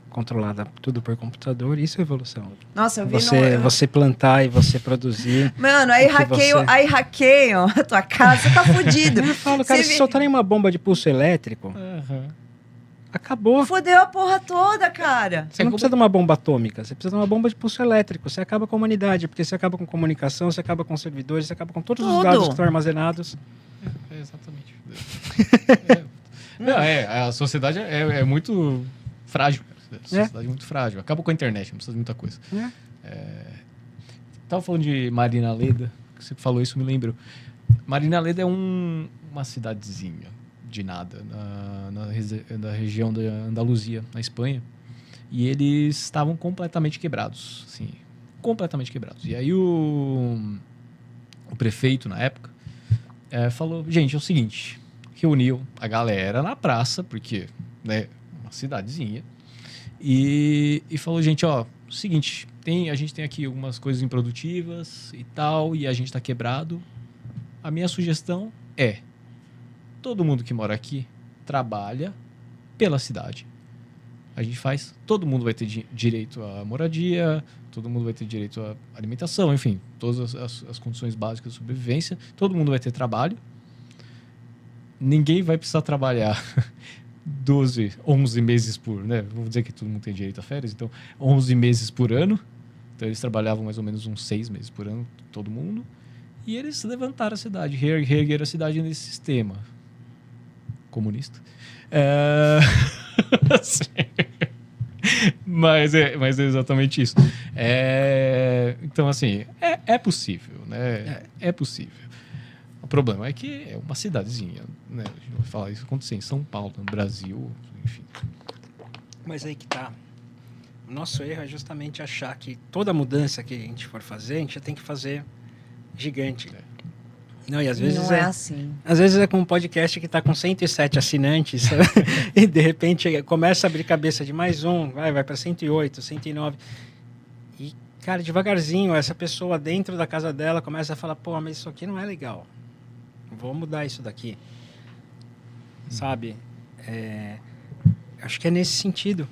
controlada tudo por computador, isso é evolução.
Nossa, eu vi
você plantar e você produzir.
Mano, aí hackeiam a tua casa, você tá fudido.
Eu falo, cara, se soltarem uma bomba de pulso elétrico, acabou.
Fodeu a porra toda, cara.
Você não precisa de uma bomba atômica, você precisa de uma bomba de pulso elétrico. Você acaba com a humanidade, porque você acaba com comunicação, você acaba com servidores, você acaba com todos os dados que estão armazenados.
Exatamente. Não, a sociedade é muito frágil. A sociedade é muito frágil. Acaba com a internet, não precisa de muita coisa. Tava falando de Marina Leda, que você falou isso, me lembrou. Marina Leda é uma cidadezinha de nada, na região da Andaluzia, na Espanha. E eles estavam completamente quebrados. Assim, completamente quebrados. E aí o prefeito, na época, falou, gente, é o seguinte, reuniu a galera na praça, porque, né, uma cidadezinha, e falou, gente, ó, seguinte, a gente tem aqui algumas coisas improdutivas e tal, e a gente tá quebrado. A minha sugestão é, todo mundo que mora aqui trabalha pela cidade. A gente faz, todo mundo vai ter direito à moradia, todo mundo vai ter direito à alimentação, enfim, todas as condições básicas de sobrevivência, todo mundo vai ter trabalho. Ninguém vai precisar trabalhar 11 meses né? Vou dizer que todo mundo tem direito a férias, então 11 meses por ano. Então eles trabalhavam mais ou menos uns 6 meses por ano, todo mundo. E eles levantaram a cidade, reergueram a cidade nesse sistema comunista. Mas é exatamente isso. Então, assim, é possível, né? É possível. O problema é que é uma cidadezinha, né? A gente vai falar isso acontecer em São Paulo, no Brasil, enfim.
Mas aí que tá. O nosso erro é justamente achar que toda mudança que a gente for fazer, a gente tem que fazer gigante. Não, e às vezes
não é assim.
Às vezes é com um podcast que está com 107 assinantes e de repente começa a abrir cabeça de mais um, vai para 108, 109. E, cara, devagarzinho, essa pessoa dentro da casa dela começa a falar, pô, mas isso aqui não é legal. Vou mudar isso daqui. Sabe? Acho que é nesse sentido.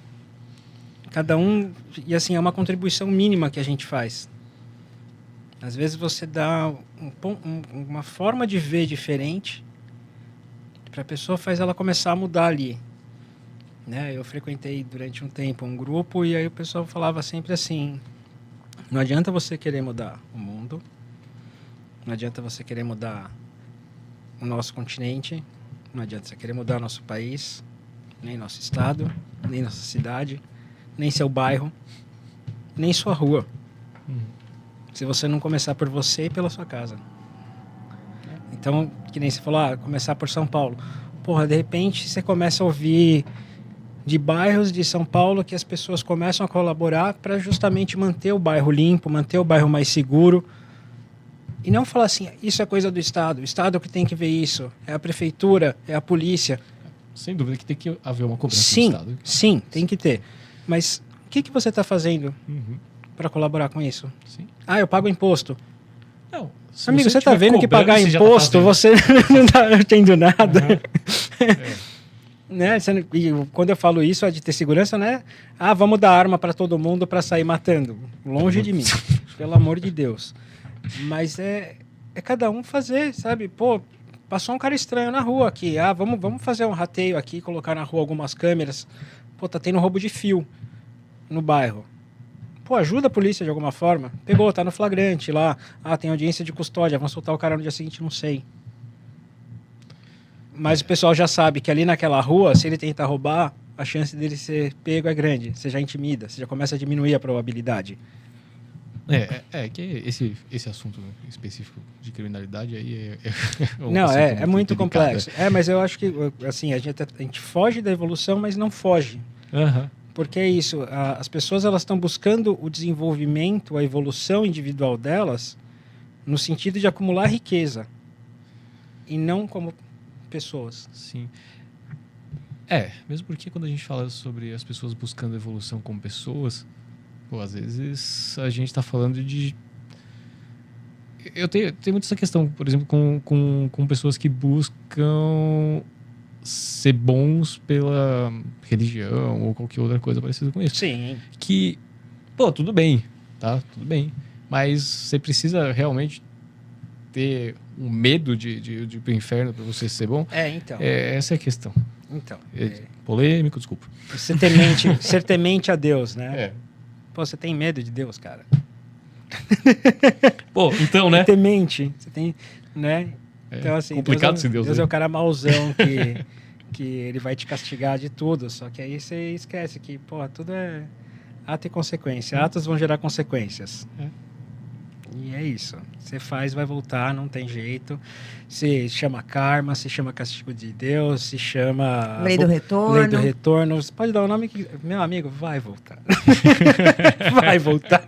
Cada um... E assim, é uma contribuição mínima que a gente faz. Às vezes você dá uma forma de ver diferente para a pessoa, faz ela começar a mudar ali. Né? Eu frequentei durante um tempo um grupo e aí o pessoal falava sempre assim, não adianta você querer mudar o mundo, não adianta você querer mudar o nosso continente, não adianta você querer mudar nosso país, nem nosso estado, nem nossa cidade, nem seu bairro, nem sua rua. Se você não começar por você e pela sua casa. Então, que nem você falou, começar por São Paulo. Porra, de repente você começa a ouvir de bairros de São Paulo que as pessoas começam a colaborar para justamente manter o bairro limpo, manter o bairro mais seguro. E não falar assim, isso é coisa do Estado, o Estado que tem que ver isso, é a prefeitura, é a polícia.
Sem dúvida que tem que haver uma cobrança
sim,
do Estado.
Sim, tem que ter. Mas o que você está fazendo para colaborar com isso?
Sim.
Eu pago imposto.
Não,
amigo, você está vendo que pagar imposto, você não está tendo nada. Né? E quando eu falo isso, é de ter segurança, né? Vamos dar arma para todo mundo para sair matando. Longe de mim, pelo amor de Deus. Mas é cada um fazer, sabe? Pô, passou um cara estranho na rua aqui. Ah, vamos fazer um rateio aqui, colocar na rua algumas câmeras. Pô, tá tendo roubo de fio no bairro. Pô, ajuda a polícia de alguma forma. Pegou, tá no flagrante lá. Ah, tem audiência de custódia, vão soltar o cara no dia seguinte, não sei. Mas o pessoal já sabe que ali naquela rua, se ele tentar roubar, a chance dele ser pego é grande. Você já intimida, você já começa a diminuir a probabilidade.
Que esse assunto específico de criminalidade aí
Não, é muito complexo. Mas eu acho que assim, a gente foge da evolução, mas não foge.
Uhum.
Porque é isso, as pessoas elas estão buscando o desenvolvimento, a evolução individual delas no sentido de acumular riqueza e não como pessoas.
Sim. Mesmo porque quando a gente fala sobre as pessoas buscando evolução como pessoas, pô, às vezes a gente está falando de... Eu tenho muito essa questão, por exemplo, com pessoas que buscam ser bons pela religião ou qualquer outra coisa parecida com isso.
Sim.
Que, pô, tudo bem, tá? Tudo bem. Mas você precisa realmente ter um medo de ir pro inferno para você ser bom?
Então.
Essa é a questão.
Então.
Polêmico, desculpa.
Ser temente a Deus, né? Pô, você tem medo de Deus, cara?
Pô, então, né?
Temente. Você tem, né? Então, assim,
complicado esse Deus.
Deus é o cara mauzão que ele vai te castigar de tudo. Só que aí você esquece que, pô, tudo é ato e consequência. Atos vão gerar consequências. E é isso. Você faz, vai voltar, não tem jeito. Se chama karma, se chama castigo de Deus, se chama...
Lei do retorno.
Lei do retorno. Você pode dar o nome que... Meu amigo, vai voltar. Vai voltar.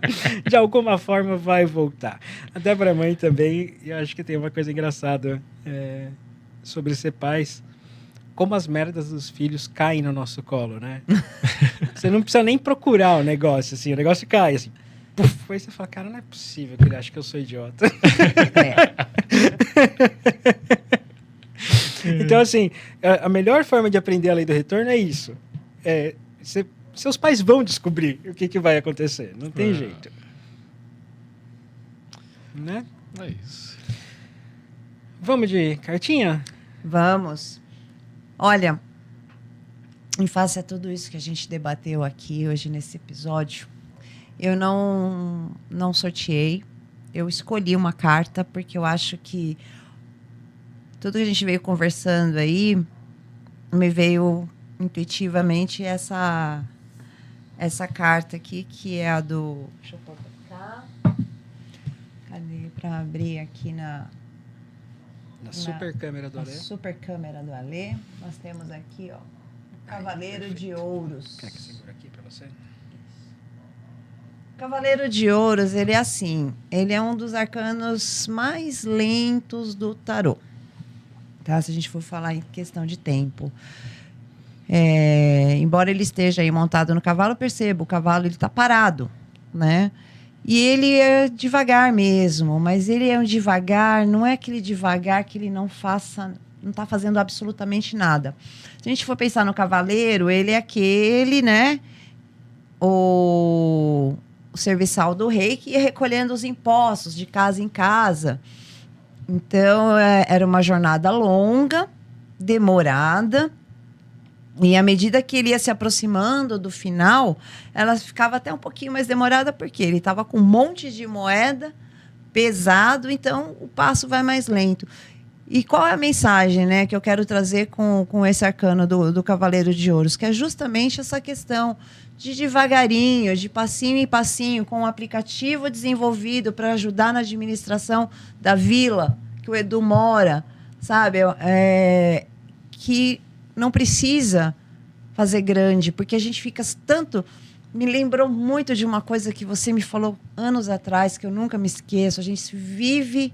De alguma forma, vai voltar. Até para a mãe também, eu acho que tem uma coisa engraçada sobre ser pais. Como as merdas dos filhos caem no nosso colo, né? Você não precisa nem procurar o negócio, assim. O negócio cai, assim. Puf, aí você fala, cara, não é possível que ele acha que eu sou idiota. Então, assim, a melhor forma de aprender a lei do retorno é isso. Seus pais vão descobrir o que vai acontecer. Não tem jeito. Né?
É isso.
Vamos de cartinha?
Vamos. Olha, em face a tudo isso que a gente debateu aqui hoje nesse episódio, eu não sorteei, eu escolhi uma carta porque eu acho que tudo que a gente veio conversando aí me veio intuitivamente essa carta aqui, que é a do... Deixa eu colocar. Cadê? Para abrir aqui na
super câmera do Alê.
Super câmera do Alê. Nós temos aqui, ó, o Cavaleiro de Ouros.
Quer que segura aqui para você?
Cavaleiro de Ouros, ele é assim, ele é um dos arcanos mais lentos do tarô, tá? Se a gente for falar em questão de tempo. Embora ele esteja aí montado no cavalo, perceba, o cavalo ele tá parado, né? E ele é devagar mesmo, mas ele é um devagar, não é aquele devagar que ele não tá fazendo absolutamente nada. Se a gente for pensar no cavaleiro, ele é aquele, né? O serviçal do rei que ia recolhendo os impostos de casa em casa. Então, era uma jornada longa, demorada, e à medida que ele ia se aproximando do final, ela ficava até um pouquinho mais demorada, porque ele estava com um monte de moeda, pesado, então o passo vai mais lento. E qual é a mensagem, né, que eu quero trazer com esse arcano do Cavaleiro de Ouros? Que é justamente essa questão de devagarinho, de passinho em passinho, com um aplicativo desenvolvido para ajudar na administração da vila que o Edu mora, sabe? Que não precisa fazer grande, porque a gente fica tanto... Me lembrou muito de uma coisa que você me falou anos atrás, que eu nunca me esqueço. A gente vive,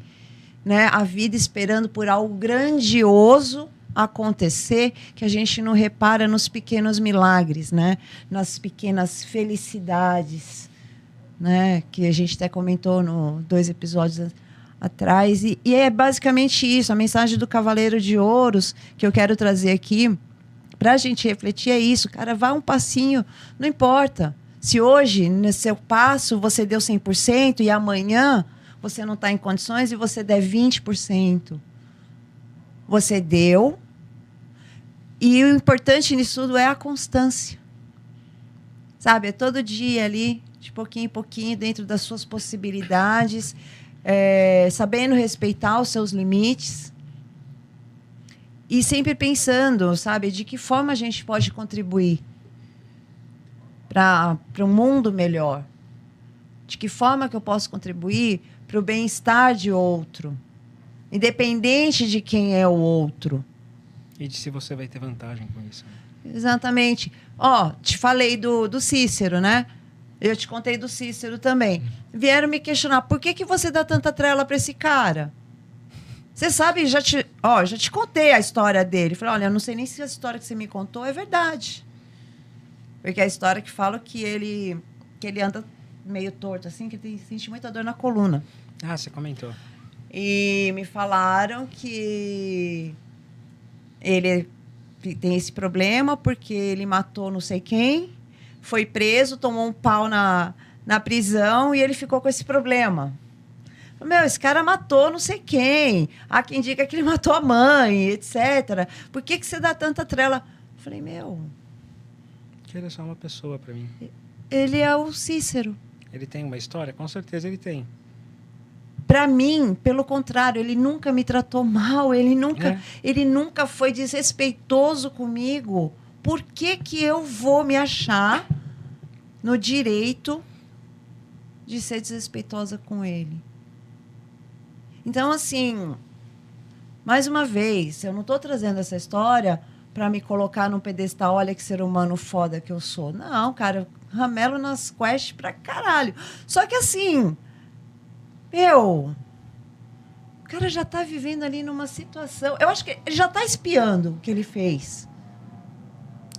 né, a vida esperando por algo grandioso acontecer, que a gente não repara nos pequenos milagres, né? Nas pequenas felicidades, né? Que a gente até comentou no 2 episódios atrás. E é basicamente isso, a mensagem do Cavaleiro de Ouros que eu quero trazer aqui para a gente refletir é isso, cara, vai um passinho, não importa. Se hoje, no seu passo, você deu 100% e amanhã você não está em condições e você der 20%. Você deu. E o importante nisso tudo é a constância. Sabe? É todo dia ali, de pouquinho em pouquinho, dentro das suas possibilidades, sabendo respeitar os seus limites. E sempre pensando, sabe, de que forma a gente pode contribuir para um mundo melhor. De que forma que eu posso contribuir para o bem-estar de outro, independente de quem é o outro.
E de se você vai ter vantagem com isso.
Exatamente. Ó, te falei do Cícero, né? Eu te contei do Cícero também. Vieram me questionar, por que você dá tanta trela para esse cara? Você sabe, já te contei a história dele. Falei, olha, eu não sei nem se a história que você me contou é verdade. Porque é a história que fala que ele anda meio torto, assim, que ele sente muita dor na coluna.
Ah, você comentou.
E me falaram que ele tem esse problema porque ele matou não sei quem, foi preso, tomou um pau na prisão e ele ficou com esse problema. Meu, esse cara matou não sei quem. Há quem diga que ele matou a mãe, etc. Por que você dá tanta trela? Eu falei, meu...
Que ele é só uma pessoa para mim.
Ele é o Cícero.
Ele tem uma história? Com certeza ele tem.
Para mim, pelo contrário, ele nunca me tratou mal, ele nunca foi desrespeitoso comigo. Por que eu vou me achar no direito de ser desrespeitosa com ele? Então, assim, mais uma vez, eu não estou trazendo essa história para me colocar num pedestal, olha que ser humano foda que eu sou. Não, cara, eu ramelo nas quests pra caralho. Só que assim... o cara já está vivendo ali numa situação... Eu acho que ele já está espiando o que ele fez.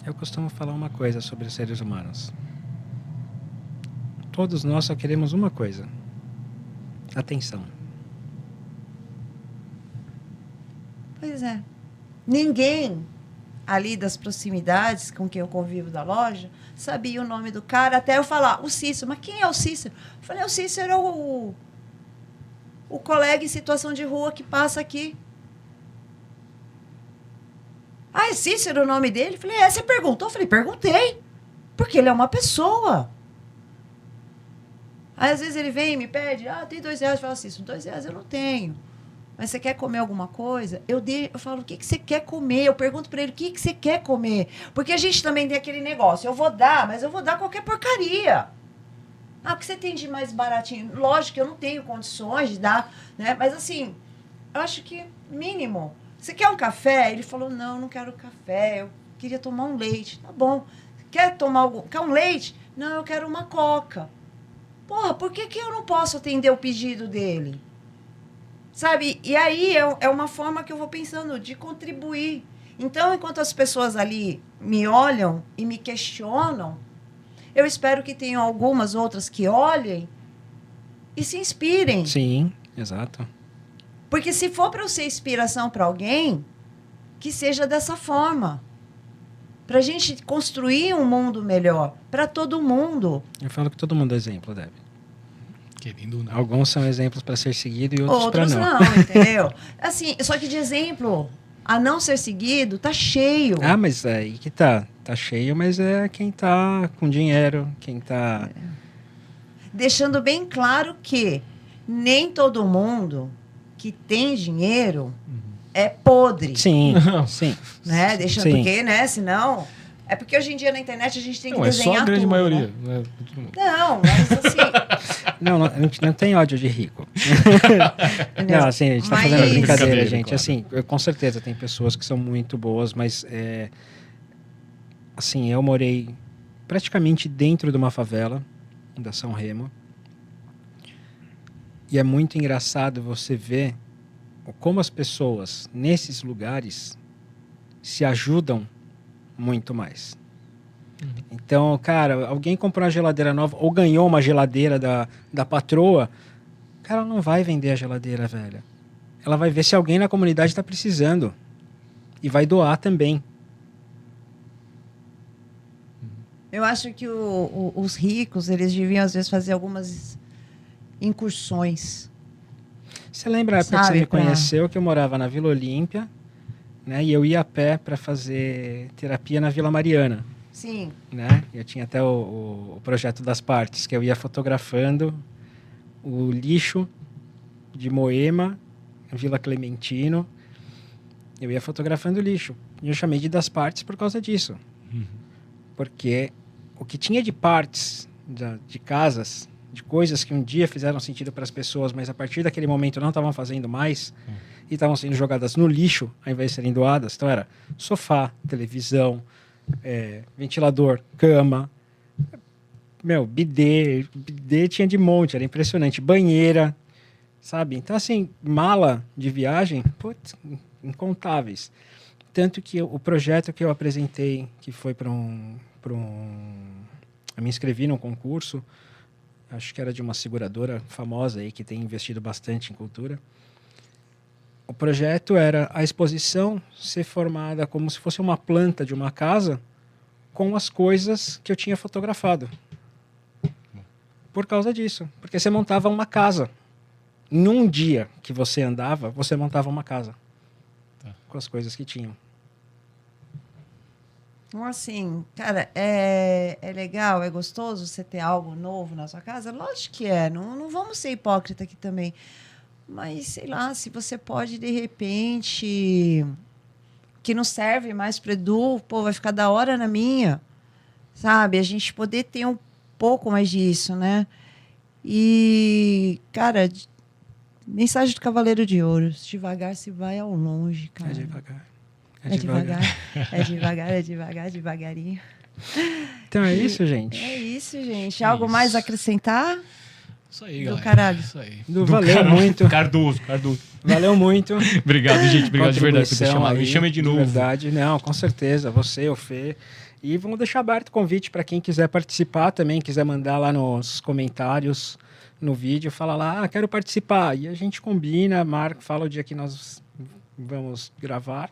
Eu costumo falar uma coisa sobre os seres humanos. Todos nós só queremos uma coisa. Atenção.
Pois é. Ninguém ali das proximidades com quem eu convivo da loja sabia o nome do cara, até eu falar, o Cícero. Mas quem é o Cícero? Eu falei, o Cícero é o colega em situação de rua que passa aqui. Ah, é Cícero o nome dele? Eu falei, você perguntou? Eu falei, perguntei. Porque ele é uma pessoa. Aí, às vezes, ele vem e me pede, tem R$2. Eu falo, Cícero, R$2 eu não tenho. Mas você quer comer alguma coisa? Eu falo, o que você quer comer? Eu pergunto para ele, o que você quer comer? Porque a gente também tem aquele negócio, eu vou dar, mas eu vou dar qualquer porcaria. O que você tem de mais baratinho? Lógico que eu não tenho condições de dar, né? Mas assim, eu acho que mínimo. Você quer um café? Ele falou, não quero café, eu queria tomar um leite. Tá bom. Quer um leite? Não, eu quero uma coca. Porra, por que eu não posso atender o pedido dele? Sabe? E aí é uma forma que eu vou pensando de contribuir. Então, enquanto as pessoas ali me olham e me questionam, eu espero que tenham algumas outras que olhem e se inspirem.
Sim, exato.
Porque se for para eu ser inspiração para alguém, que seja dessa forma. Para a gente construir um mundo melhor para todo mundo.
Eu falo que todo mundo é exemplo, Deb.
Querendo não.
Alguns são exemplos para ser seguido e outros para não.
Outros não, entendeu? Assim, só que de exemplo a não ser seguido, tá cheio.
Ah, mas aí que tá. Tá cheio, mas é quem tá com dinheiro, quem tá...
Deixando bem claro que nem todo mundo que tem dinheiro é podre.
Sim, sim.
Né? Deixando,
sim.
porque, né? Senão... É porque hoje em dia na internet a gente tem que
Não,
desenhar
é só a grande
tudo,
maioria.
né?
Não, é todo mundo.
Não, mas assim...
Não, a gente não tem ódio de rico. Não, assim, a gente tá fazendo brincadeira,
Brincadeira,
gente.
claro.
Assim, com certeza tem pessoas que são muito boas, mas assim, eu morei praticamente dentro de uma favela da São Remo. E é muito engraçado você ver como as pessoas nesses lugares se ajudam muito mais. Então, cara, alguém comprou uma geladeira nova ou ganhou uma geladeira da patroa, cara, ela não vai vender a geladeira velha. Ela vai ver se alguém na comunidade está precisando e vai doar também.
Eu acho que os ricos, eles deviam, às vezes, fazer algumas incursões
Você lembra a época que você
Sabe,
me
pra-
conheceu, que eu morava na Vila Olímpia, né? E eu ia a pé para fazer terapia na Vila Mariana,
Sim.
né? Eu tinha até o projeto das partes, que eu ia fotografando o lixo de Moema, Vila Clementino. Eu ia fotografando o lixo. E eu chamei de das partes por causa disso. Porque o que tinha de partes de casas, de coisas que um dia fizeram sentido para as pessoas, mas a partir daquele momento não estavam fazendo mais e estavam sendo jogadas no lixo ao invés de serem doadas. Então era sofá, televisão, ventilador, cama, bidê tinha de monte, era impressionante, banheira, sabe? Então assim, mala de viagem, putz, incontáveis. Tanto que o projeto que eu apresentei, que foi para eu me inscrevi num concurso, acho que era de uma seguradora famosa aí que tem investido bastante em cultura. O projeto era a exposição ser formada como se fosse uma planta de uma casa com as coisas que eu tinha fotografado. Por causa disso. Porque você montava uma casa. Num dia que você andava, você montava uma casa.
Tá.
Com as coisas que tinham.
Então, assim, cara, é legal, é gostoso você ter algo novo na sua casa? Lógico que é, não vamos ser hipócrita aqui também. Mas, sei lá, se você pode, de repente, que não serve mais para Edu, pô, vai ficar da hora na minha, sabe? A gente poder ter um pouco mais disso, né? E, cara, mensagem do Cavaleiro de Ouros, devagar se vai ao longe, cara.
É devagar.
É devagar, é devagar, é devagar, devagarinho.
Então é isso, gente.
É isso, gente. Algo mais a acrescentar?
Isso aí,
Do
galera.
caralho.
Isso aí.
Valeu
caralho.
muito.
Cardoso.
Valeu muito.
Obrigado, gente. Obrigado de verdade por ter
Contribuição
chamado.
aí,
Me chame de novo.
verdade. Não, com certeza. Você, o Fê. E vamos deixar aberto o convite para quem quiser participar também, quiser mandar lá nos comentários no vídeo, fala lá, quero participar. E a gente combina, marca, fala o dia que nós vamos gravar.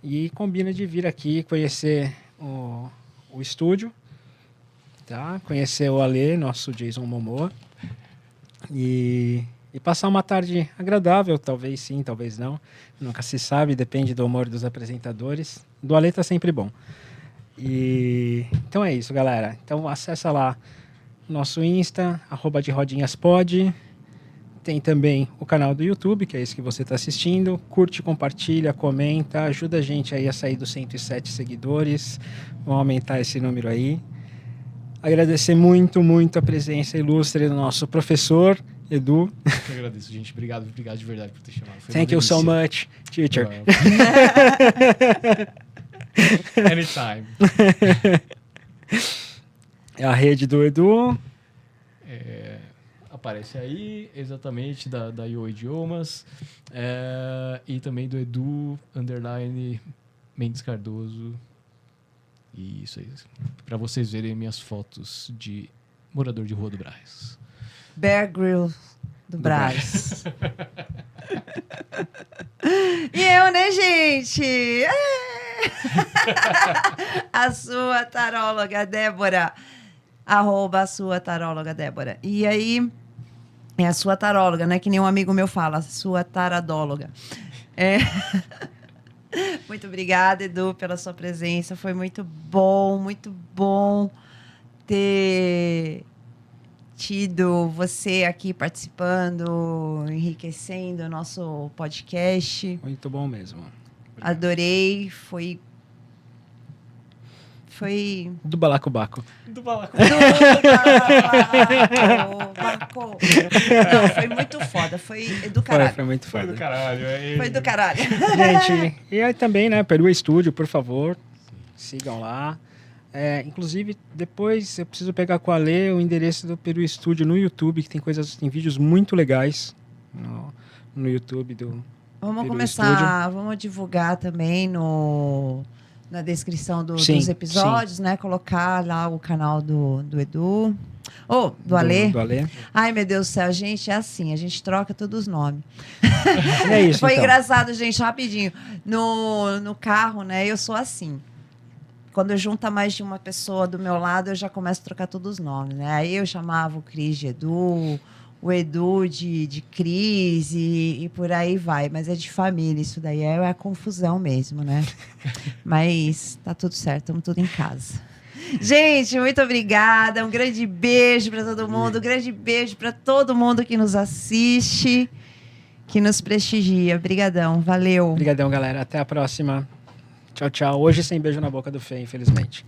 E combina de vir aqui conhecer o estúdio, tá? Conhecer o Alê, nosso Jason Momoa. E passar uma tarde agradável, talvez sim, talvez não. Nunca se sabe, depende do humor dos apresentadores. Do Alê tá sempre bom. Então é isso, galera. Então acessa lá nosso Insta, @derodinhaspod. Tem também o canal do YouTube, que é esse que você está assistindo. Curte, compartilha, comenta. Ajuda a gente aí a sair dos 107 seguidores. Vamos aumentar esse número aí. Agradecer muito, muito a presença ilustre do nosso professor, Edu.
Eu agradeço, gente. Obrigado de verdade por ter chamado. Foi
Thank
uma
you so
delícia.
much, teacher.
Anytime.
É a rede do Edu.
Aparece aí, exatamente, da IO Idiomas. E também do Edu, _ Mendes Cardoso. E isso aí. Para vocês verem minhas fotos de morador de Rua do Brás.
Bear Grylls do Brás. E eu, né, gente? A sua taróloga, Débora. @ a sua taróloga, Débora. E aí, é a sua taróloga, né? Que nem um amigo meu fala, a sua taradóloga. Muito obrigada, Edu, pela sua presença. Foi muito bom ter tido você aqui participando, enriquecendo o nosso podcast.
Muito bom mesmo.
Adorei, foi
Do Balacobaco.
Do Balaco.
Marco. Não, foi muito foda, foi do caralho.
Foi muito
Foi
foda.
do caralho.
Foi do caralho.
Gente, e aí também, né, Peru Estúdio, por favor, sigam lá. Inclusive, depois eu preciso pegar com a Lê o endereço do Peru Estúdio no YouTube, que tem vídeos muito legais no YouTube do
Vamos
Peru
começar, vamos divulgar também na descrição
Sim,
dos episódios, né? Colocar lá o canal do Edu. Do Alê.
Do Alê.
Ai, meu Deus do céu, gente, é assim, a gente troca todos os nomes.
É isso,
Foi
então.
engraçado, gente, rapidinho. No carro, né, eu sou assim. Quando junta mais de uma pessoa do meu lado, eu já começo a trocar todos os nomes, né? Aí eu chamava o Cris de Edu, o Edu de Cris e por aí vai. Mas é de família, isso daí é a confusão mesmo, né? Mas tá tudo certo, estamos tudo em casa. Gente, muito obrigada. Um grande beijo para todo mundo. Um grande beijo para todo mundo que nos assiste, que nos prestigia. Obrigadão, valeu.
Obrigadão, galera. Até a próxima. Tchau, tchau. Hoje sem beijo na boca do Fê, infelizmente.